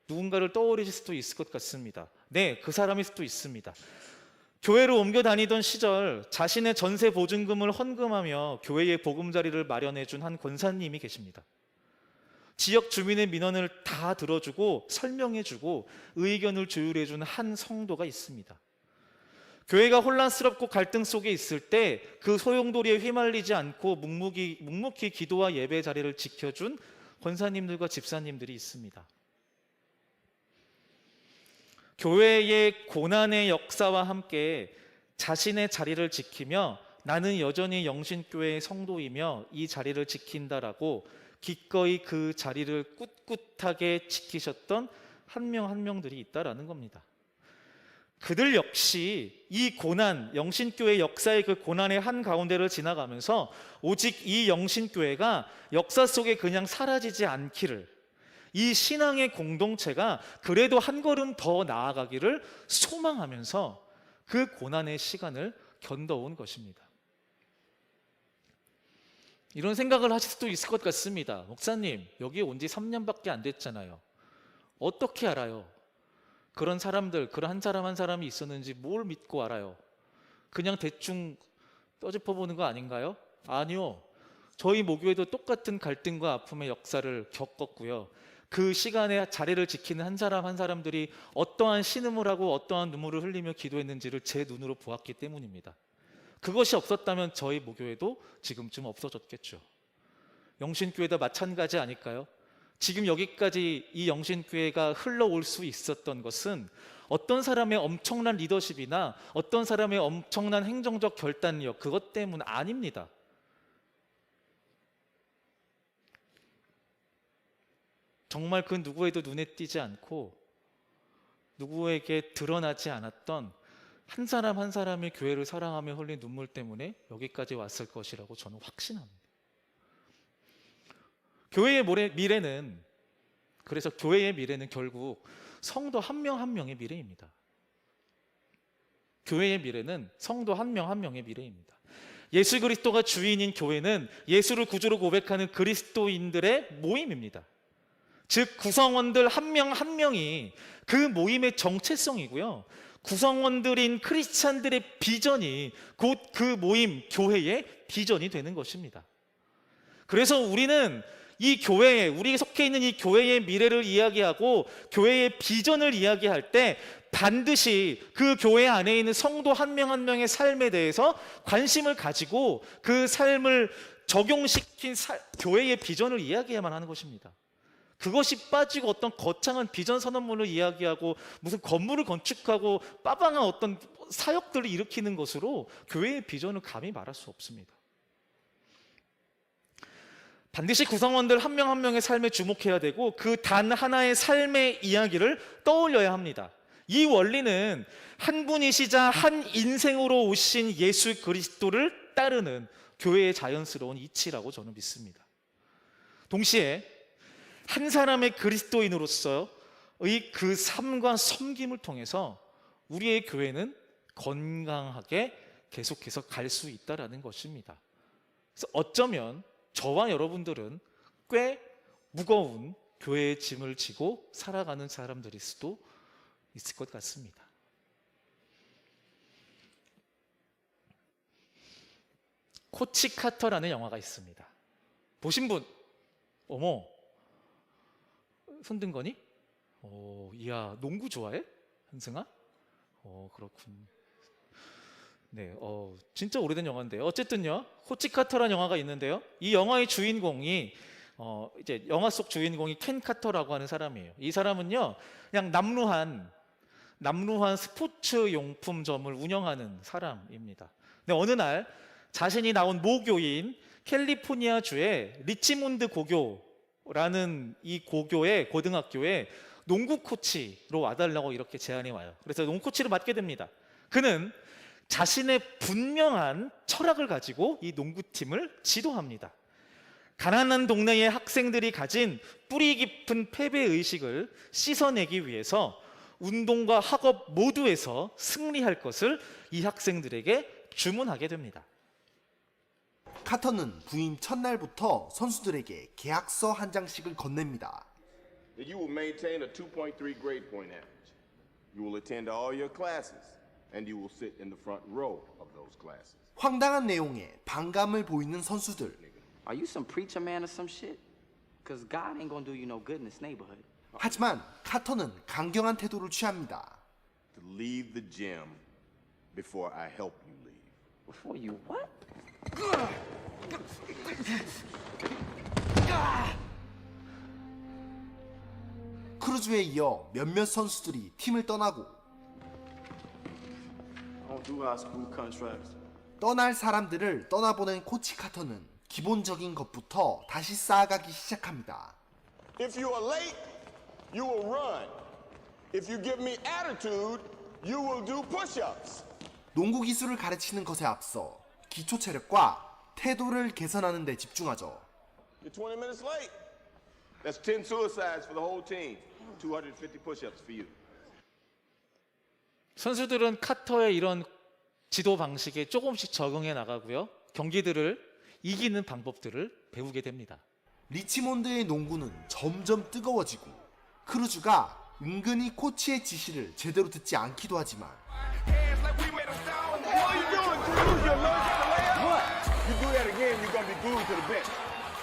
누군가를 떠올리실 수도 있을 것 같습니다. 네, 그 사람일 수도 있습니다. 교회로 옮겨 다니던 시절 자신의 전세 보증금을 헌금하며 교회의 보금자리를 마련해 준 한 권사님이 계십니다. 지역 주민의 민원을 다 들어주고 설명해주고 의견을 조율해 준 한 성도가 있습니다. 교회가 혼란스럽고 갈등 속에 있을 때 그 소용돌이에 휘말리지 않고 묵묵히 기도와 예배 자리를 지켜준 권사님들과 집사님들이 있습니다. 교회의 고난의 역사와 함께 자신의 자리를 지키며 나는 여전히 영신교회의 성도이며 이 자리를 지킨다라고 기꺼이 그 자리를 꿋꿋하게 지키셨던 한 명 한 명들이 있다라는 겁니다. 그들 역시 이 고난, 영신교회 역사의 그 고난의 한가운데를 지나가면서 오직 이 영신교회가 역사 속에 그냥 사라지지 않기를, 이 신앙의 공동체가 그래도 한 걸음 더 나아가기를 소망하면서 그 고난의 시간을 견뎌온 것입니다. 이런 생각을 하실 수도 있을 것 같습니다. 목사님, 여기 온 지 3년밖에 안 됐잖아요. 어떻게 알아요? 그런 사람들, 그런 한 사람 한 사람이 있었는지 뭘 믿고 알아요? 그냥 대충 떠짚어 보는 거 아닌가요? 아니요. 저희 모교에도 똑같은 갈등과 아픔의 역사를 겪었고요. 그 시간에 자리를 지키는 한 사람 한 사람들이 어떠한 신음을 하고 어떠한 눈물을 흘리며 기도했는지를 제 눈으로 보았기 때문입니다. 그것이 없었다면 저희 모교에도 지금쯤 없어졌겠죠. 영신교회도 마찬가지 아닐까요? 지금 여기까지 이 영신교회가 흘러올 수 있었던 것은 어떤 사람의 엄청난 리더십이나 어떤 사람의 엄청난 행정적 결단력, 그것 때문 아닙니다. 정말 그 누구에도 눈에 띄지 않고 누구에게 드러나지 않았던 한 사람 한 사람의 교회를 사랑하며 흘린 눈물 때문에 여기까지 왔을 것이라고 저는 확신합니다. 교회의 미래는, 그래서 교회의 미래는 결국 성도 한 명 한 명의 미래입니다. 교회의 미래는 성도 한 명 한 명의 미래입니다. 예수 그리스도가 주인인 교회는 예수를 구주로 고백하는 그리스도인들의 모임입니다. 즉 구성원들 한 명 한 명이 그 모임의 정체성이고요, 구성원들인 크리스찬들의 비전이 곧 그 모임, 교회의 비전이 되는 것입니다. 그래서 우리는 이 교회에, 우리 속해 있는 이 교회의 미래를 이야기하고 교회의 비전을 이야기할 때 반드시 그 교회 안에 있는 성도 한 명 한 명의 삶에 대해서 관심을 가지고 그 삶을 적용시킨 교회의 비전을 이야기해야만 하는 것입니다. 그것이 빠지고 어떤 거창한 비전 선언문을 이야기하고 무슨 건물을 건축하고 빠방한 어떤 사역들을 일으키는 것으로 교회의 비전을 감히 말할 수 없습니다. 반드시 구성원들 한 명 한 명의 삶에 주목해야 되고 그 단 하나의 삶의 이야기를 떠올려야 합니다. 이 원리는 한 분이시자 한 인생으로 오신 예수 그리스도를 따르는 교회의 자연스러운 이치라고 저는 믿습니다. 동시에 한 사람의 그리스도인으로서의 그 삶과 섬김을 통해서 우리의 교회는 건강하게 계속해서 갈 수 있다는 것입니다. 그래서 어쩌면 저와 여러분들은 꽤 무거운 교회의 짐을 지고 살아가는 사람들일 수도 있을 것 같습니다. 코치 카터라는 영화가 있습니다. 보신 분? 어머, 손든 거니? 이야, 농구 좋아해? 현승아? 그렇군. 네, 진짜 오래된 영화인데요. 어쨌든요, 코치 카터라는 영화가 있는데요. 이 영화의 주인공이 이제 영화 속 주인공이 켄 카터라고 하는 사람이에요. 이 사람은요, 그냥 남루한 스포츠 용품점을 운영하는 사람입니다. 근데 어느 날 자신이 나온 모교인 캘리포니아주의 리치몬드 고교라는 이 고등학교에 농구 코치로 와달라고 이렇게 제안이 와요. 그래서 농구 코치를 맡게 됩니다. 그는 자신의 분명한 철학을 가지고 이 농구팀을 지도합니다. 가난한 동네의 학생들이 가진 뿌리 깊은 패배의식을 씻어내기 위해서 운동과 학업 모두에서 승리할 것을 이 학생들에게 주문하게 됩니다. 카터는 부임 첫날부터 선수들에게 계약서 한 장씩을 건넵니다. You will maintain a 2.3 grade point average. You will attend all your classes, and you will sit in the front row of those classes. 황당한 내용에 반감을 보이는 선수들. Are you some preacher man or some shit? Cause God ain't gonna do you no good in this neighborhood. 하지만 카터는 강경한 태도를 취합니다. To leave the gym before I help you leave. Before you what? 크루즈에 이어 몇몇 선수들이 팀을 떠나고 I don't do high school contracts. 떠날 사람들을 떠나보낸 코치 카터는 기본적인 것부터 다시 쌓아가기 시작합니다. If you are late, you will run. If you give me attitude, you will do push-ups. 농구 기술을 가르치는 것에 앞서 기초 체력과 태도를 개선하는 데 집중하죠. You're 20 minutes late. That's 10 suicides for the whole team. 250 push-ups for you. 선수들은 카터의 이런 지도 방식에 조금씩 적응해 나가고요. 경기들을 이기는 방법들을 배우게 됩니다. 리치몬드의 농구는 점점 뜨거워지고 크루즈가 은근히 코치의 지시를 제대로 듣지 않기도 하지만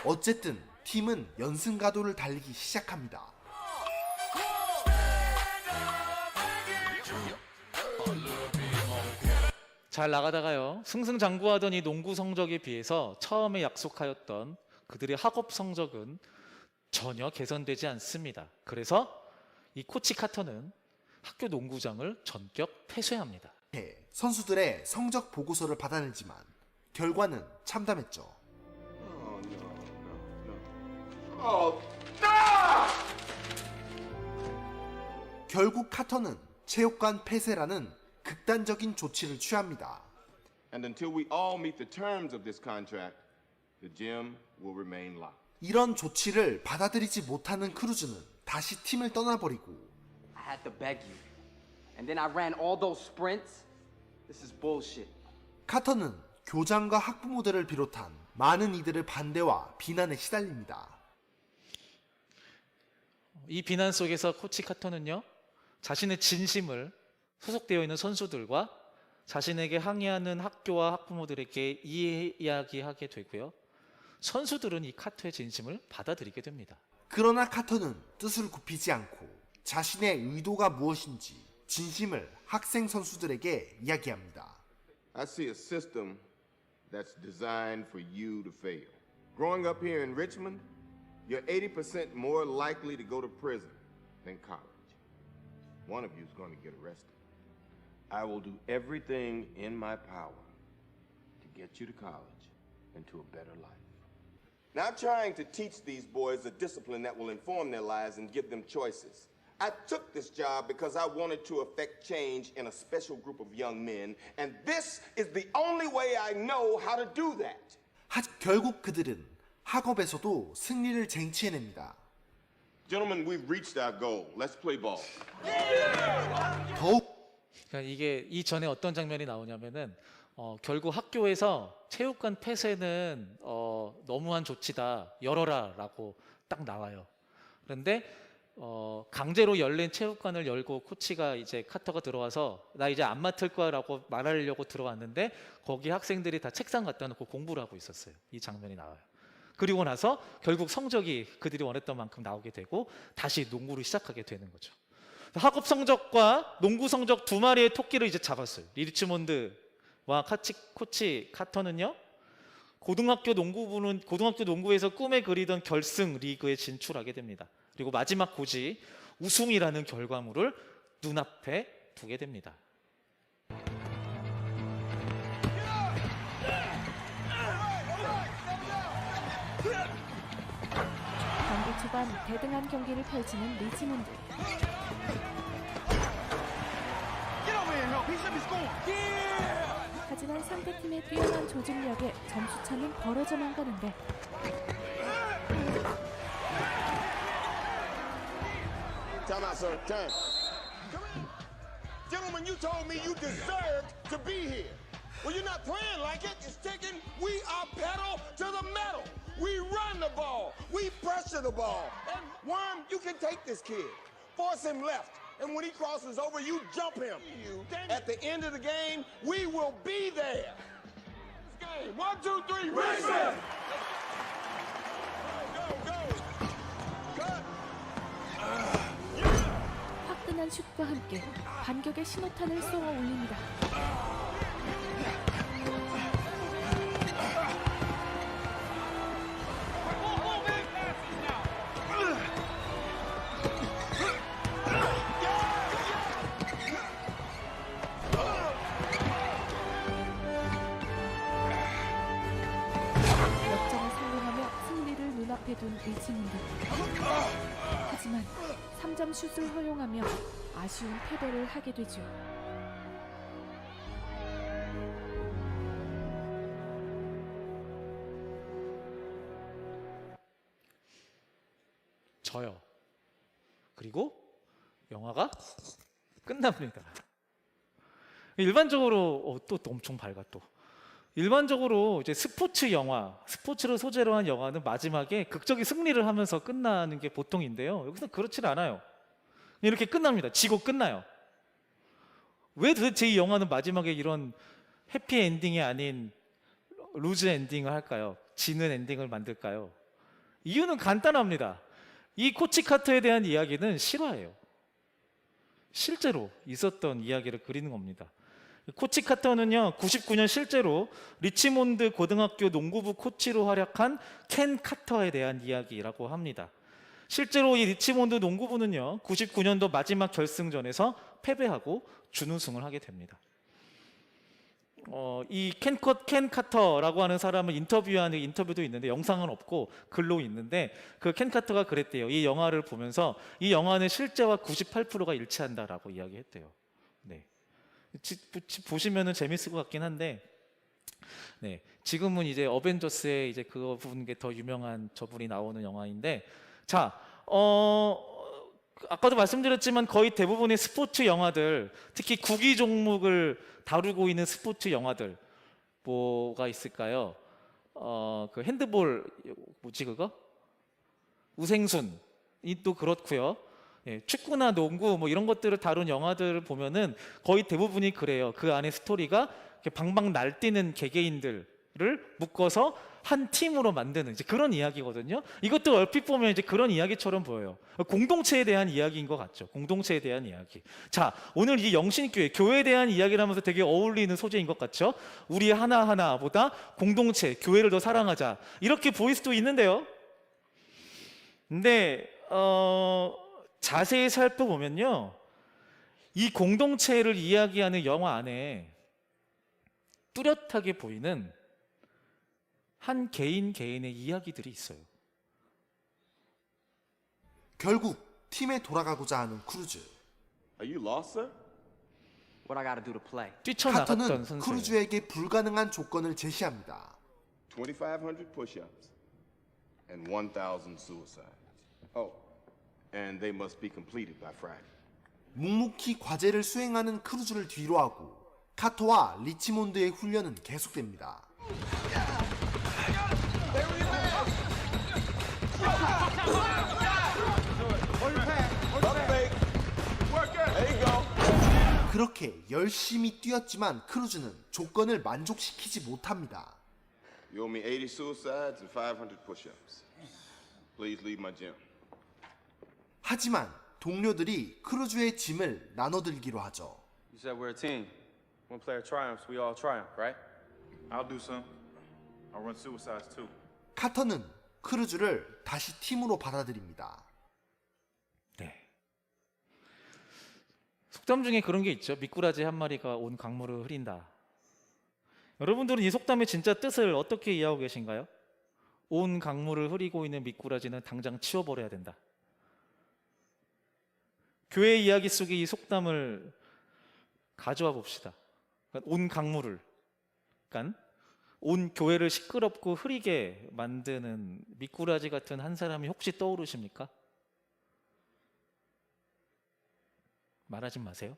어쨌든 팀은 연승가도를 달리기 시작합니다. 잘 나가다가요, 승승장구하던 이 농구 성적에 비해서 처음에 약속하였던 그들의 학업 성적은 전혀 개선되지 않습니다. 그래서 이 코치 카터는 학교 농구장을 전격 폐쇄합니다. 선수들의 성적 보고서를 받아내지만 결과는 참담했죠. 결국 카터는 체육관 폐쇄라는 극단적인 조치를 취합니다. And until we all meet the terms of this contract, the gym will remain locked. 이런 조치를 받아들이지 못하는 크루즈는 다시 팀을 떠나버리고 I had to beg you. And then I ran all those sprints. This is bullshit. 카터는 교장과 학부모들을 비롯한 많은 이들의 반대와 비난에 시달립니다. 이 비난 속에서 코치 카터는요, 자신의 진심을 소속되어 있는 선수들과 자신에게 항의하는 학교와 학부모들에게 이야기하게 되고요. 선수들은 이 카터의 진심을 받아들이게 됩니다. 그러나 카터는 뜻을 굽히지 않고 자신의 의도가 무엇인지 진심을 학생 선수들에게 이야기합니다. I see a system that's designed for you to fail. Growing up here in Richmond, you're 80% more likely to go to prison than college. One of you is going to get arrested. I will do everything in my power to get you to college and to a better life. Now, I'm trying to teach these boys a discipline that will inform their lives and give them choices. I took this job because I wanted to effect change in a special group of young men, and this is the only way I know how to do that. 결국 그들은 학업에서도 승리를 쟁취해냅니다. Gentlemen, we've reached our goal. Let's play ball. 더욱 그러니까 이게 이전에 어떤 장면이 나오냐면은 결국 학교에서 체육관 폐쇄는 너무한 조치다, 열어라라고 딱 나와요. 그런데 강제로 열린 체육관을 열고 코치가 이제 카터가 들어와서 나 이제 안 맡을 거야라고 말하려고 들어왔는데 거기 학생들이 다 책상 갖다 놓고 공부를 하고 있었어요. 이 장면이 나와요. 그리고 나서 결국 성적이 그들이 원했던 만큼 나오게 되고 다시 농구를 시작하게 되는 거죠. 학업 성적과 농구 성적 두 마리의 토끼를 이제 잡았어요. 리치몬드와 코치 카터는요, 고등학교 농구에서 꿈에 그리던 결승 리그에 진출하게 됩니다. 그리고 마지막 고지 우승이라는 결과물을 눈앞에 두게 됩니다. 경기 초반 대등한 경기를 펼치는 리치몬드. 하지만 상대팀의 뛰어난 조직력에 점수차는 벌어져만 가는데 Time out, sir. Time. Gentlemen, you told me you deserved to be here. Well, you're not playing like it. It's taking. We are pedal to the metal. We run the ball. We pressure the ball. And Worm, you can take this kid. Force him left. And when he crosses over, you jump him. At the end of the game, we will be there. This game. 1, 2, 3, race it! 화끈한 슛과 함께 반격의 신호탄을 쏘아 올립니다. 역전에 성공하며 승리를 눈앞에 둔 리치몬드. 하지만 3점 슛을 허용하며 아쉬운 패배를 하게 되죠. 져요. 그리고 영화가 끝납니다. 일반적으로 또 엄청 밝아 또. 일반적으로 이제 스포츠 영화, 스포츠를 소재로 한 영화는 마지막에 극적인 승리를 하면서 끝나는 게 보통인데요. 여기서 그렇진 않아요. 이렇게 끝납니다. 지고 끝나요. 왜 도대체 이 영화는 마지막에 이런 해피 엔딩이 아닌 루즈 엔딩을 할까요? 지는 엔딩을 만들까요? 이유는 간단합니다. 이 코치 카터에 대한 이야기는 실화예요. 실제로 있었던 이야기를 그리는 겁니다. 코치 카터는요, 99년 실제로 리치몬드 고등학교 농구부 코치로 활약한 켄 카터에 대한 이야기라고 합니다. 실제로 이 리치몬드 농구부는요, 99년도 마지막 결승전에서 패배하고 준우승을 하게 됩니다. 이 켄 카터라고 하는 사람을 인터뷰하는 인터뷰도 있는데 영상은 없고 글로 있는데 그 켄 카터가 그랬대요. 이 영화를 보면서 이 영화는 실제와 98%가 일치한다라고 이야기했대요. 네. 보시면은 재밌을 것 같긴 한데, 네, 지금은 이제 어벤져스에 이제 그거 부분 게 더 유명한 저분이 나오는 영화인데, 자, 아까도 말씀드렸지만 거의 대부분의 스포츠 영화들, 특히 구기 종목을 다루고 있는 스포츠 영화들 뭐가 있을까요? 그 핸드볼 뭐지 그거? 우생순이 또 그렇고요. 예, 축구나 농구 뭐 이런 것들을 다룬 영화들을 보면은 거의 대부분이 그래요. 그 안에 스토리가 이렇게 방방 날뛰는 개개인들을 묶어서 한 팀으로 만드는 이제 그런 이야기거든요. 이것도 얼핏 보면 이제 그런 이야기처럼 보여요. 공동체에 대한 이야기인 것 같죠. 공동체에 대한 이야기. 자, 오늘 이 영신교회, 교회에 대한 이야기를 하면서 되게 어울리는 소재인 것 같죠. 우리 하나하나보다 공동체, 교회를 더 사랑하자. 이렇게 보일 수도 있는데요. 근데 자세히 살펴보면요, 이 공동체를 이야기하는 영화 안에 뚜렷하게 보이는 한 개인의 이야기들이 있어요. 결국 팀에 돌아가고자 하는 크루즈. Are you lost, sir? What I gotta do to play? 뛰쳐나갔던 카터는 선수. 크루즈에게 불가능한 조건을 제시합니다. 2,500 push-ups and 1,000 suicides. Oh, and they must be completed by Friday. 묵묵히 과제를 수행하는 크루즈를 뒤로하고 카터와 리치몬드의 훈련은 계속됩니다. 그렇게 열심히 뛰었지만 크루즈는 조건을 만족시키지 못합니다. You owe me 80 suicides and 500 push-ups. Please leave my gym. 하지만 동료들이 크루즈의 짐을 나눠들기로 하죠. You said we're a team. One player triumphs, we all triumph, right? I'll do some. I'll run suicides too. 카터는 크루즈를 다시 팀으로 받아들입니다. 네. 속담 중에 그런 게 있죠. 미꾸라지 한 마리가 온 강물을 흐린다. 여러분들은 이 속담의 진짜 뜻을 어떻게 이해하고 계신가요? 온 강물을 흐리고 있는 미꾸라지는 당장 치워버려야 된다. 교회 이야기 속에 이 속담을 가져와 봅시다. 그러니까 온 강물을, 그러니까 온 교회를 시끄럽고 흐리게 만드는 미꾸라지 같은 한 사람이 혹시 떠오르십니까? 말하지 마세요.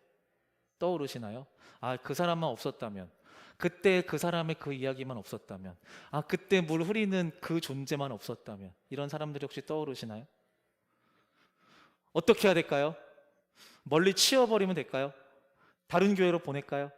떠오르시나요? 아, 그 사람만 없었다면, 그때 그 사람의 그 이야기만 없었다면, 아, 그때 물 흐리는 그 존재만 없었다면, 이런 사람들이 혹시 떠오르시나요? 어떻게 해야 될까요? 멀리 치워버리면 될까요? 다른 교회로 보낼까요?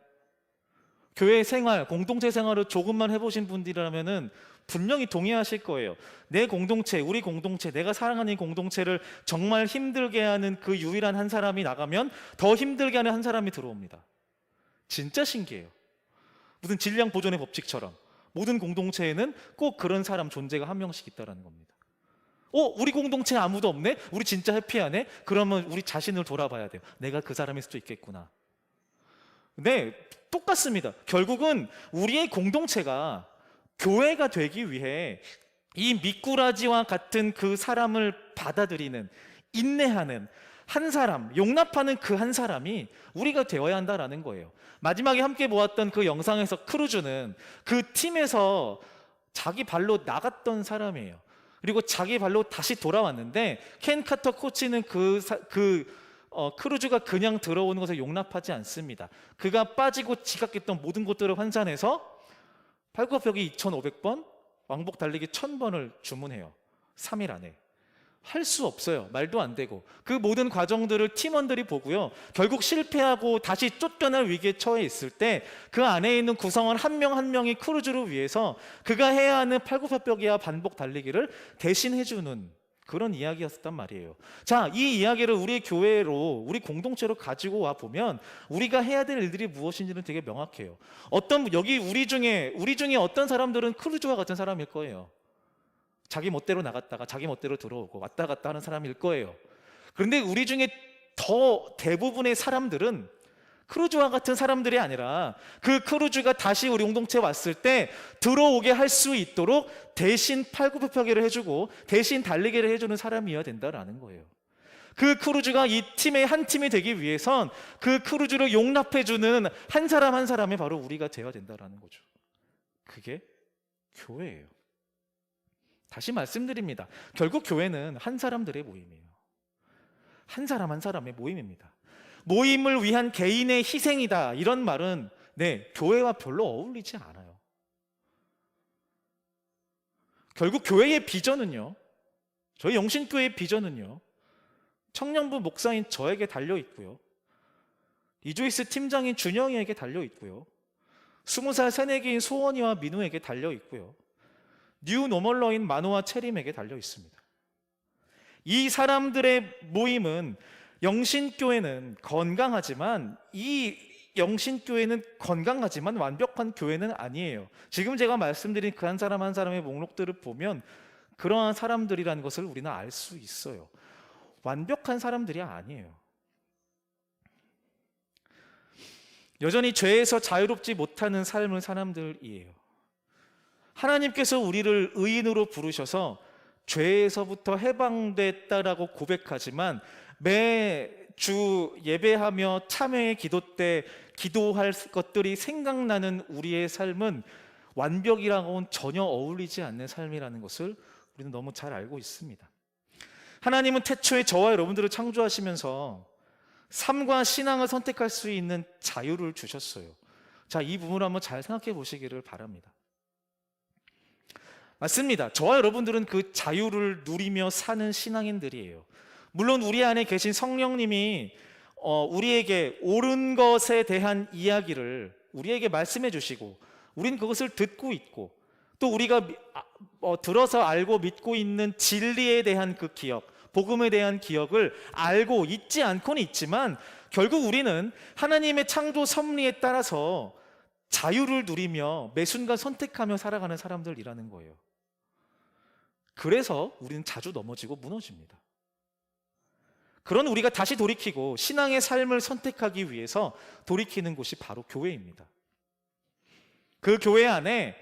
교회 생활, 공동체 생활을 조금만 해보신 분들이라면은 분명히 동의하실 거예요. 내 공동체, 우리 공동체, 내가 사랑하는 이 공동체를 정말 힘들게 하는 그 유일한 한 사람이 나가면 더 힘들게 하는 한 사람이 들어옵니다. 진짜 신기해요. 무슨 질량 보존의 법칙처럼 모든 공동체에는 꼭 그런 사람 존재가 한 명씩 있다는 겁니다. 우리 공동체에 아무도 없네? 우리 진짜 해피하네? 그러면 우리 자신을 돌아봐야 돼요. 내가 그 사람일 수도 있겠구나. 네, 똑같습니다. 결국은 우리의 공동체가 교회가 되기 위해 이 미꾸라지와 같은 그 사람을 받아들이는, 인내하는 한 사람, 용납하는 그 한 사람이 우리가 되어야 한다라는 거예요. 마지막에 함께 보았던 그 영상에서 크루즈는 그 팀에서 자기 발로 나갔던 사람이에요. 그리고 자기 발로 다시 돌아왔는데 켄 카터 코치는 크루즈가 그냥 들어오는 것을 용납하지 않습니다. 그가 빠지고 지각했던 모든 것들을 환산해서 팔굽혀펴기 2,500번, 왕복 달리기 1,000번을 주문해요. 3일 안에. 할 수 없어요. 말도 안 되고. 그 모든 과정들을 팀원들이 보고요. 결국 실패하고 다시 쫓겨날 위기에 처해 있을 때 그 안에 있는 구성원 한 명 한 명이 크루즈를 위해서 그가 해야 하는 팔굽혀펴기와 반복 달리기를 대신해주는 그런 이야기였단 말이에요. 자, 이 이야기를 우리 교회로, 우리 공동체로 가지고 와 보면 우리가 해야 될 일들이 무엇인지는 되게 명확해요. 여기 우리 중에 어떤 사람들은 크루즈와 같은 사람일 거예요. 자기 멋대로 나갔다가 자기 멋대로 들어오고 왔다 갔다 하는 사람일 거예요. 그런데 우리 중에 더 대부분의 사람들은 크루즈와 같은 사람들이 아니라 그 크루즈가 다시 우리 공동체에 왔을 때 들어오게 할 수 있도록 대신 팔굽혀펴기를 해주고 대신 달리기를 해주는 사람이어야 된다라는 거예요. 그 크루즈가 이 팀의 한 팀이 되기 위해선 그 크루즈를 용납해주는 한 사람 한 사람이 바로 우리가 되어야 된다라는 거죠. 그게 교회예요. 다시 말씀드립니다. 결국 교회는 한 사람들의 모임이에요. 한 사람 한 사람의 모임입니다. 모임을 위한 개인의 희생이다, 이런 말은 교회와 별로 어울리지 않아요. 결국 교회의 비전은요, 저희 영신교회의 비전은요, 청년부 목사인 저에게 달려 있고요, 이조이스 팀장인 준영이에게 달려 있고요, 20살 새내기인 소원이와 민우에게 달려 있고요, 뉴 노멀러인 마노와 체림에게 달려 있습니다. 이 사람들의 모임은 영신교회는 건강하지만 완벽한 교회는 아니에요. 지금 제가 말씀드린 그 한 사람 한 사람의 목록들을 보면 그러한 사람들이라는 것을 우리는 알 수 있어요. 완벽한 사람들이 아니에요. 여전히 죄에서 자유롭지 못하는 삶을 사람들이에요. 하나님께서 우리를 의인으로 부르셔서 죄에서부터 해방됐다라고 고백하지만 매주 예배하며 참회의 기도 때 기도할 것들이 생각나는 우리의 삶은 완벽이랑은 전혀 어울리지 않는 삶이라는 것을 우리는 너무 잘 알고 있습니다. 하나님은 태초에 저와 여러분들을 창조하시면서 삶과 신앙을 선택할 수 있는 자유를 주셨어요. 자, 이 부분을 한번 잘 생각해 보시기를 바랍니다. 맞습니다. 저와 여러분들은 그 자유를 누리며 사는 신앙인들이에요. 물론 우리 안에 계신 성령님이 우리에게 옳은 것에 대한 이야기를 우리에게 말씀해 주시고 우린 그것을 듣고 있고 또 우리가 들어서 알고 믿고 있는 진리에 대한 그 기억, 복음에 대한 기억을 알고 있지 않고는 있지만 결국 우리는 하나님의 창조 섭리에 따라서 자유를 누리며 매 순간 선택하며 살아가는 사람들이라는 거예요. 그래서 우리는 자주 넘어지고 무너집니다. 그런 우리가 다시 돌이키고 신앙의 삶을 선택하기 위해서 돌이키는 곳이 바로 교회입니다. 그 교회 안에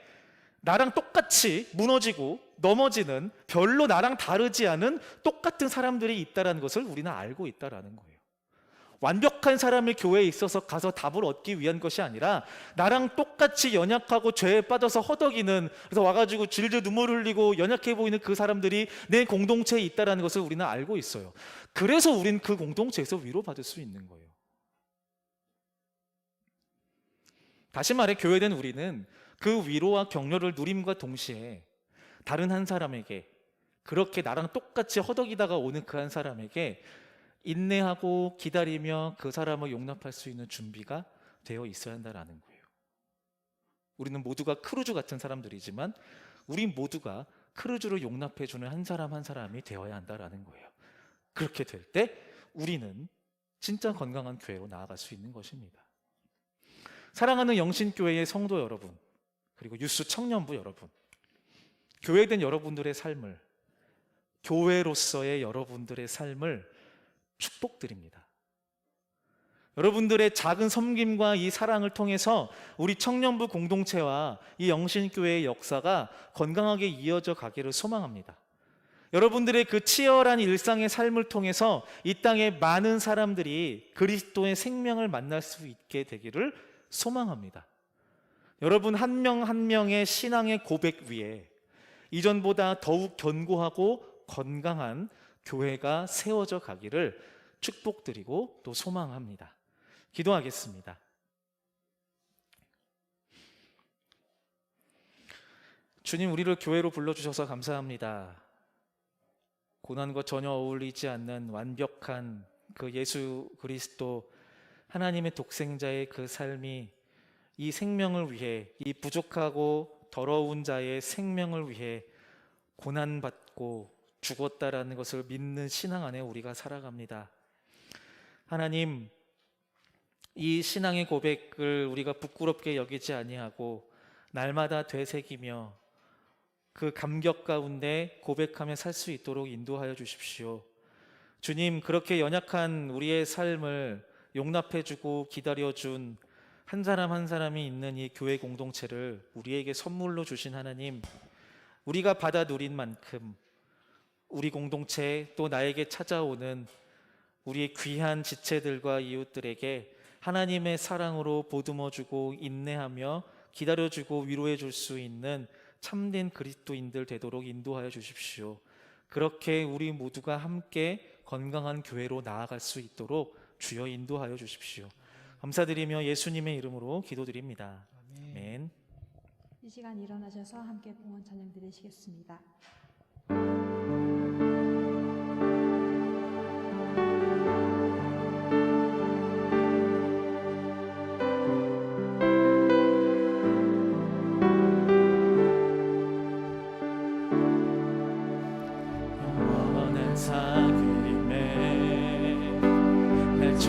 나랑 똑같이 무너지고 넘어지는 별로 나랑 다르지 않은 똑같은 사람들이 있다는 것을 우리는 알고 있다는 거예요. 완벽한 사람이 교회에 있어서 가서 답을 얻기 위한 것이 아니라 나랑 똑같이 연약하고 죄에 빠져서 허덕이는, 그래서 와가지고 질질 눈물 흘리고 연약해 보이는 그 사람들이 내 공동체에 있다는 것을 우리는 알고 있어요. 그래서 우리는 그 공동체에서 위로받을 수 있는 거예요. 다시 말해 교회된 우리는 그 위로와 격려를 누림과 동시에 다른 한 사람에게, 그렇게 나랑 똑같이 허덕이다가 오는 그 한 사람에게 인내하고 기다리며 그 사람을 용납할 수 있는 준비가 되어 있어야 한다는 거예요. 우리는 모두가 크루즈 같은 사람들이지만 우리 모두가 크루즈를 용납해주는 한 사람 한 사람이 되어야 한다는 거예요. 그렇게 될 때 우리는 진짜 건강한 교회로 나아갈 수 있는 것입니다. 사랑하는 영신교회의 성도 여러분, 그리고 유스 청년부 여러분, 교회된 여러분들의 삶을, 교회로서의 여러분들의 삶을 축복드립니다. 여러분들의 작은 섬김과 이 사랑을 통해서 우리 청년부 공동체와 이 영신교회의 역사가 건강하게 이어져 가기를 소망합니다. 여러분들의 그 치열한 일상의 삶을 통해서 이 땅에 많은 사람들이 그리스도의 생명을 만날 수 있게 되기를 소망합니다. 여러분 한 명 한 명의 신앙의 고백 위에 이전보다 더욱 견고하고 건강한 교회가 세워져 가기를 축복드리고 또 소망합니다. 기도하겠습니다. 주님, 우리를 교회로 불러주셔서 감사합니다. 고난과 전혀 어울리지 않는 완벽한 그 예수 그리스도 하나님의 독생자의 그 삶이 이 생명을 위해, 이 부족하고 더러운 자의 생명을 위해 고난받고 죽었다라는 것을 믿는 신앙 안에 우리가 살아갑니다. 하나님, 이 신앙의 고백을 우리가 부끄럽게 여기지 아니하고 날마다 되새기며 그 감격 가운데 고백하며 살 수 있도록 인도하여 주십시오. 주님, 그렇게 연약한 우리의 삶을 용납해주고 기다려준 한 사람 한 사람이 있는 이 교회 공동체를 우리에게 선물로 주신 하나님, 우리가 받아 누린 만큼 우리 공동체 또 나에게 찾아오는 우리의 귀한 지체들과 이웃들에게 하나님의 사랑으로 보듬어주고 인내하며 기다려주고 위로해줄 수 있는 참된 그리스도인들 되도록 인도하여 주십시오. 그렇게 우리 모두가 함께 건강한 교회로 나아갈 수 있도록 주여 인도하여 주십시오. 감사드리며 예수님의 이름으로 기도드립니다. 아멘. 이 시간 일어나셔서 함께 봉헌 찬양 드리시겠습니다.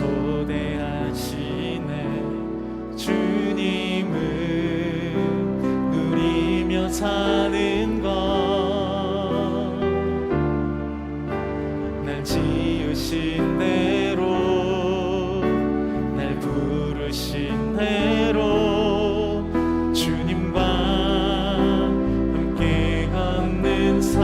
초대하시네. 주님을 누리며 사는 것, 날 지으신 대로, 날 부르신 대로 주님과 함께 걷는 삶,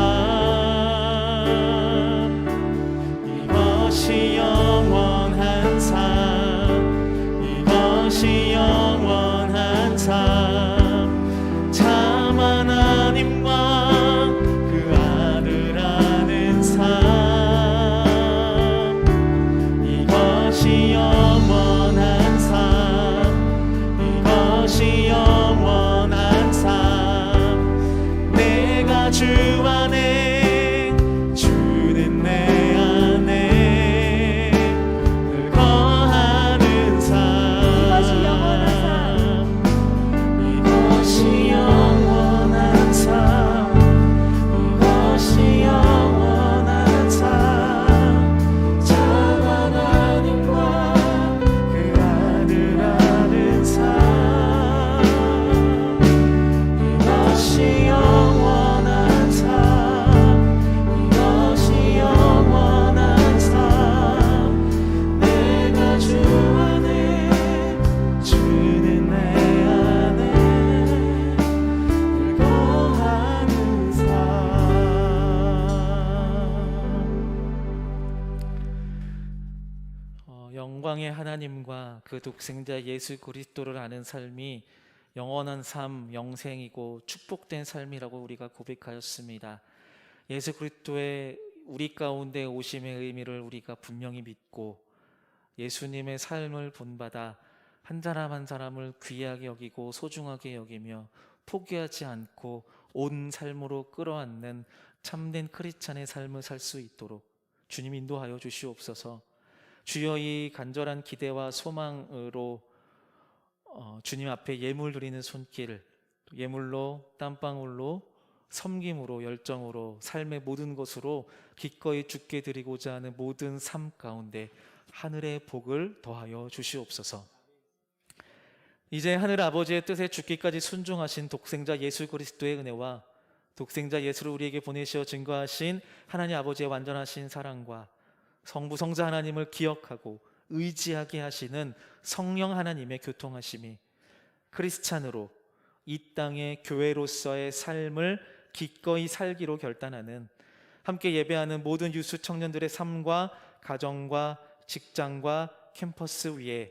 이것이 영원한 삶, 이것이 영원한 삶. 참 하나님과 그 아들 아는 삶, 이것이 영원한 삶, 이것이 영원한 삶. 내가 주 안에, 주는 내 안에 늘 거하는 삶, 이것이 영원한 삶, 이것이 영원한 삶. 참 하나님과 그 아들 아는 삶, 이것이 영원한 삶, 이것이 영원한 삶. 내가 주 안에, 주는 내 안에 늘 거하는 삶. 영광의 하나님과 그 독생자 예수 그리스도를 아는 삶이 영원한 삶, 영생이고 축복된 삶이라고 우리가 고백하였습니다. 예수 그리스도의 우리 가운데 오심의 의미를 우리가 분명히 믿고 예수님의 삶을 본받아 한 사람 한 사람을 귀하게 여기고 소중하게 여기며 포기하지 않고 온 삶으로 끌어안는 참된 크리스찬의 삶을 살 수 있도록 주님 인도하여 주시옵소서. 주여, 이 간절한 기대와 소망으로 주님 앞에 예물 드리는 손길, 예물로, 땀방울로, 섬김으로, 열정으로, 삶의 모든 것으로 기꺼이 주께 드리고자 하는 모든 삶 가운데 하늘의 복을 더하여 주시옵소서. 이제 하늘 아버지의 뜻에 죽기까지 순종하신 독생자 예수 그리스도의 은혜와 독생자 예수를 우리에게 보내시어 증거하신 하나님 아버지의 완전하신 사랑과 성부 성자 하나님을 기억하고 의지하게 하시는 성령 하나님의 교통하심이 크리스찬으로 이 땅의 교회로서의 삶을 기꺼이 살기로 결단하는, 함께 예배하는 모든 유수 청년들의 삶과 가정과 직장과 캠퍼스 위에,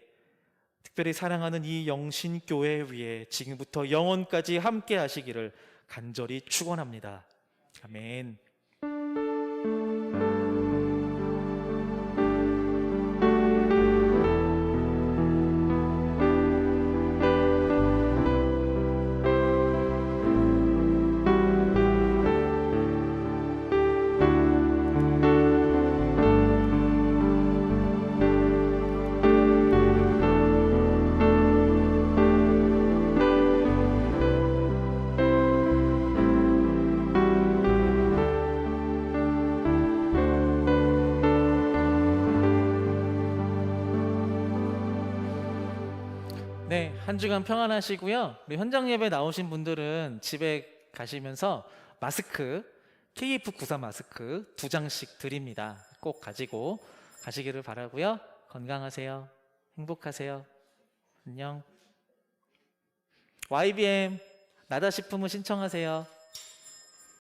특별히 사랑하는 이 영신교회 위에 지금부터 영원까지 함께 하시기를 간절히 축원합니다. 아멘. 네, 한 주간 평안하시고요. 우리 현장 예배 나오신 분들은 집에 가시면서 마스크, KF94 마스크 2장씩 드립니다. 꼭 가지고 가시기를 바라고요. 건강하세요. 행복하세요. 안녕. YBM 나다 싶으면 신청하세요.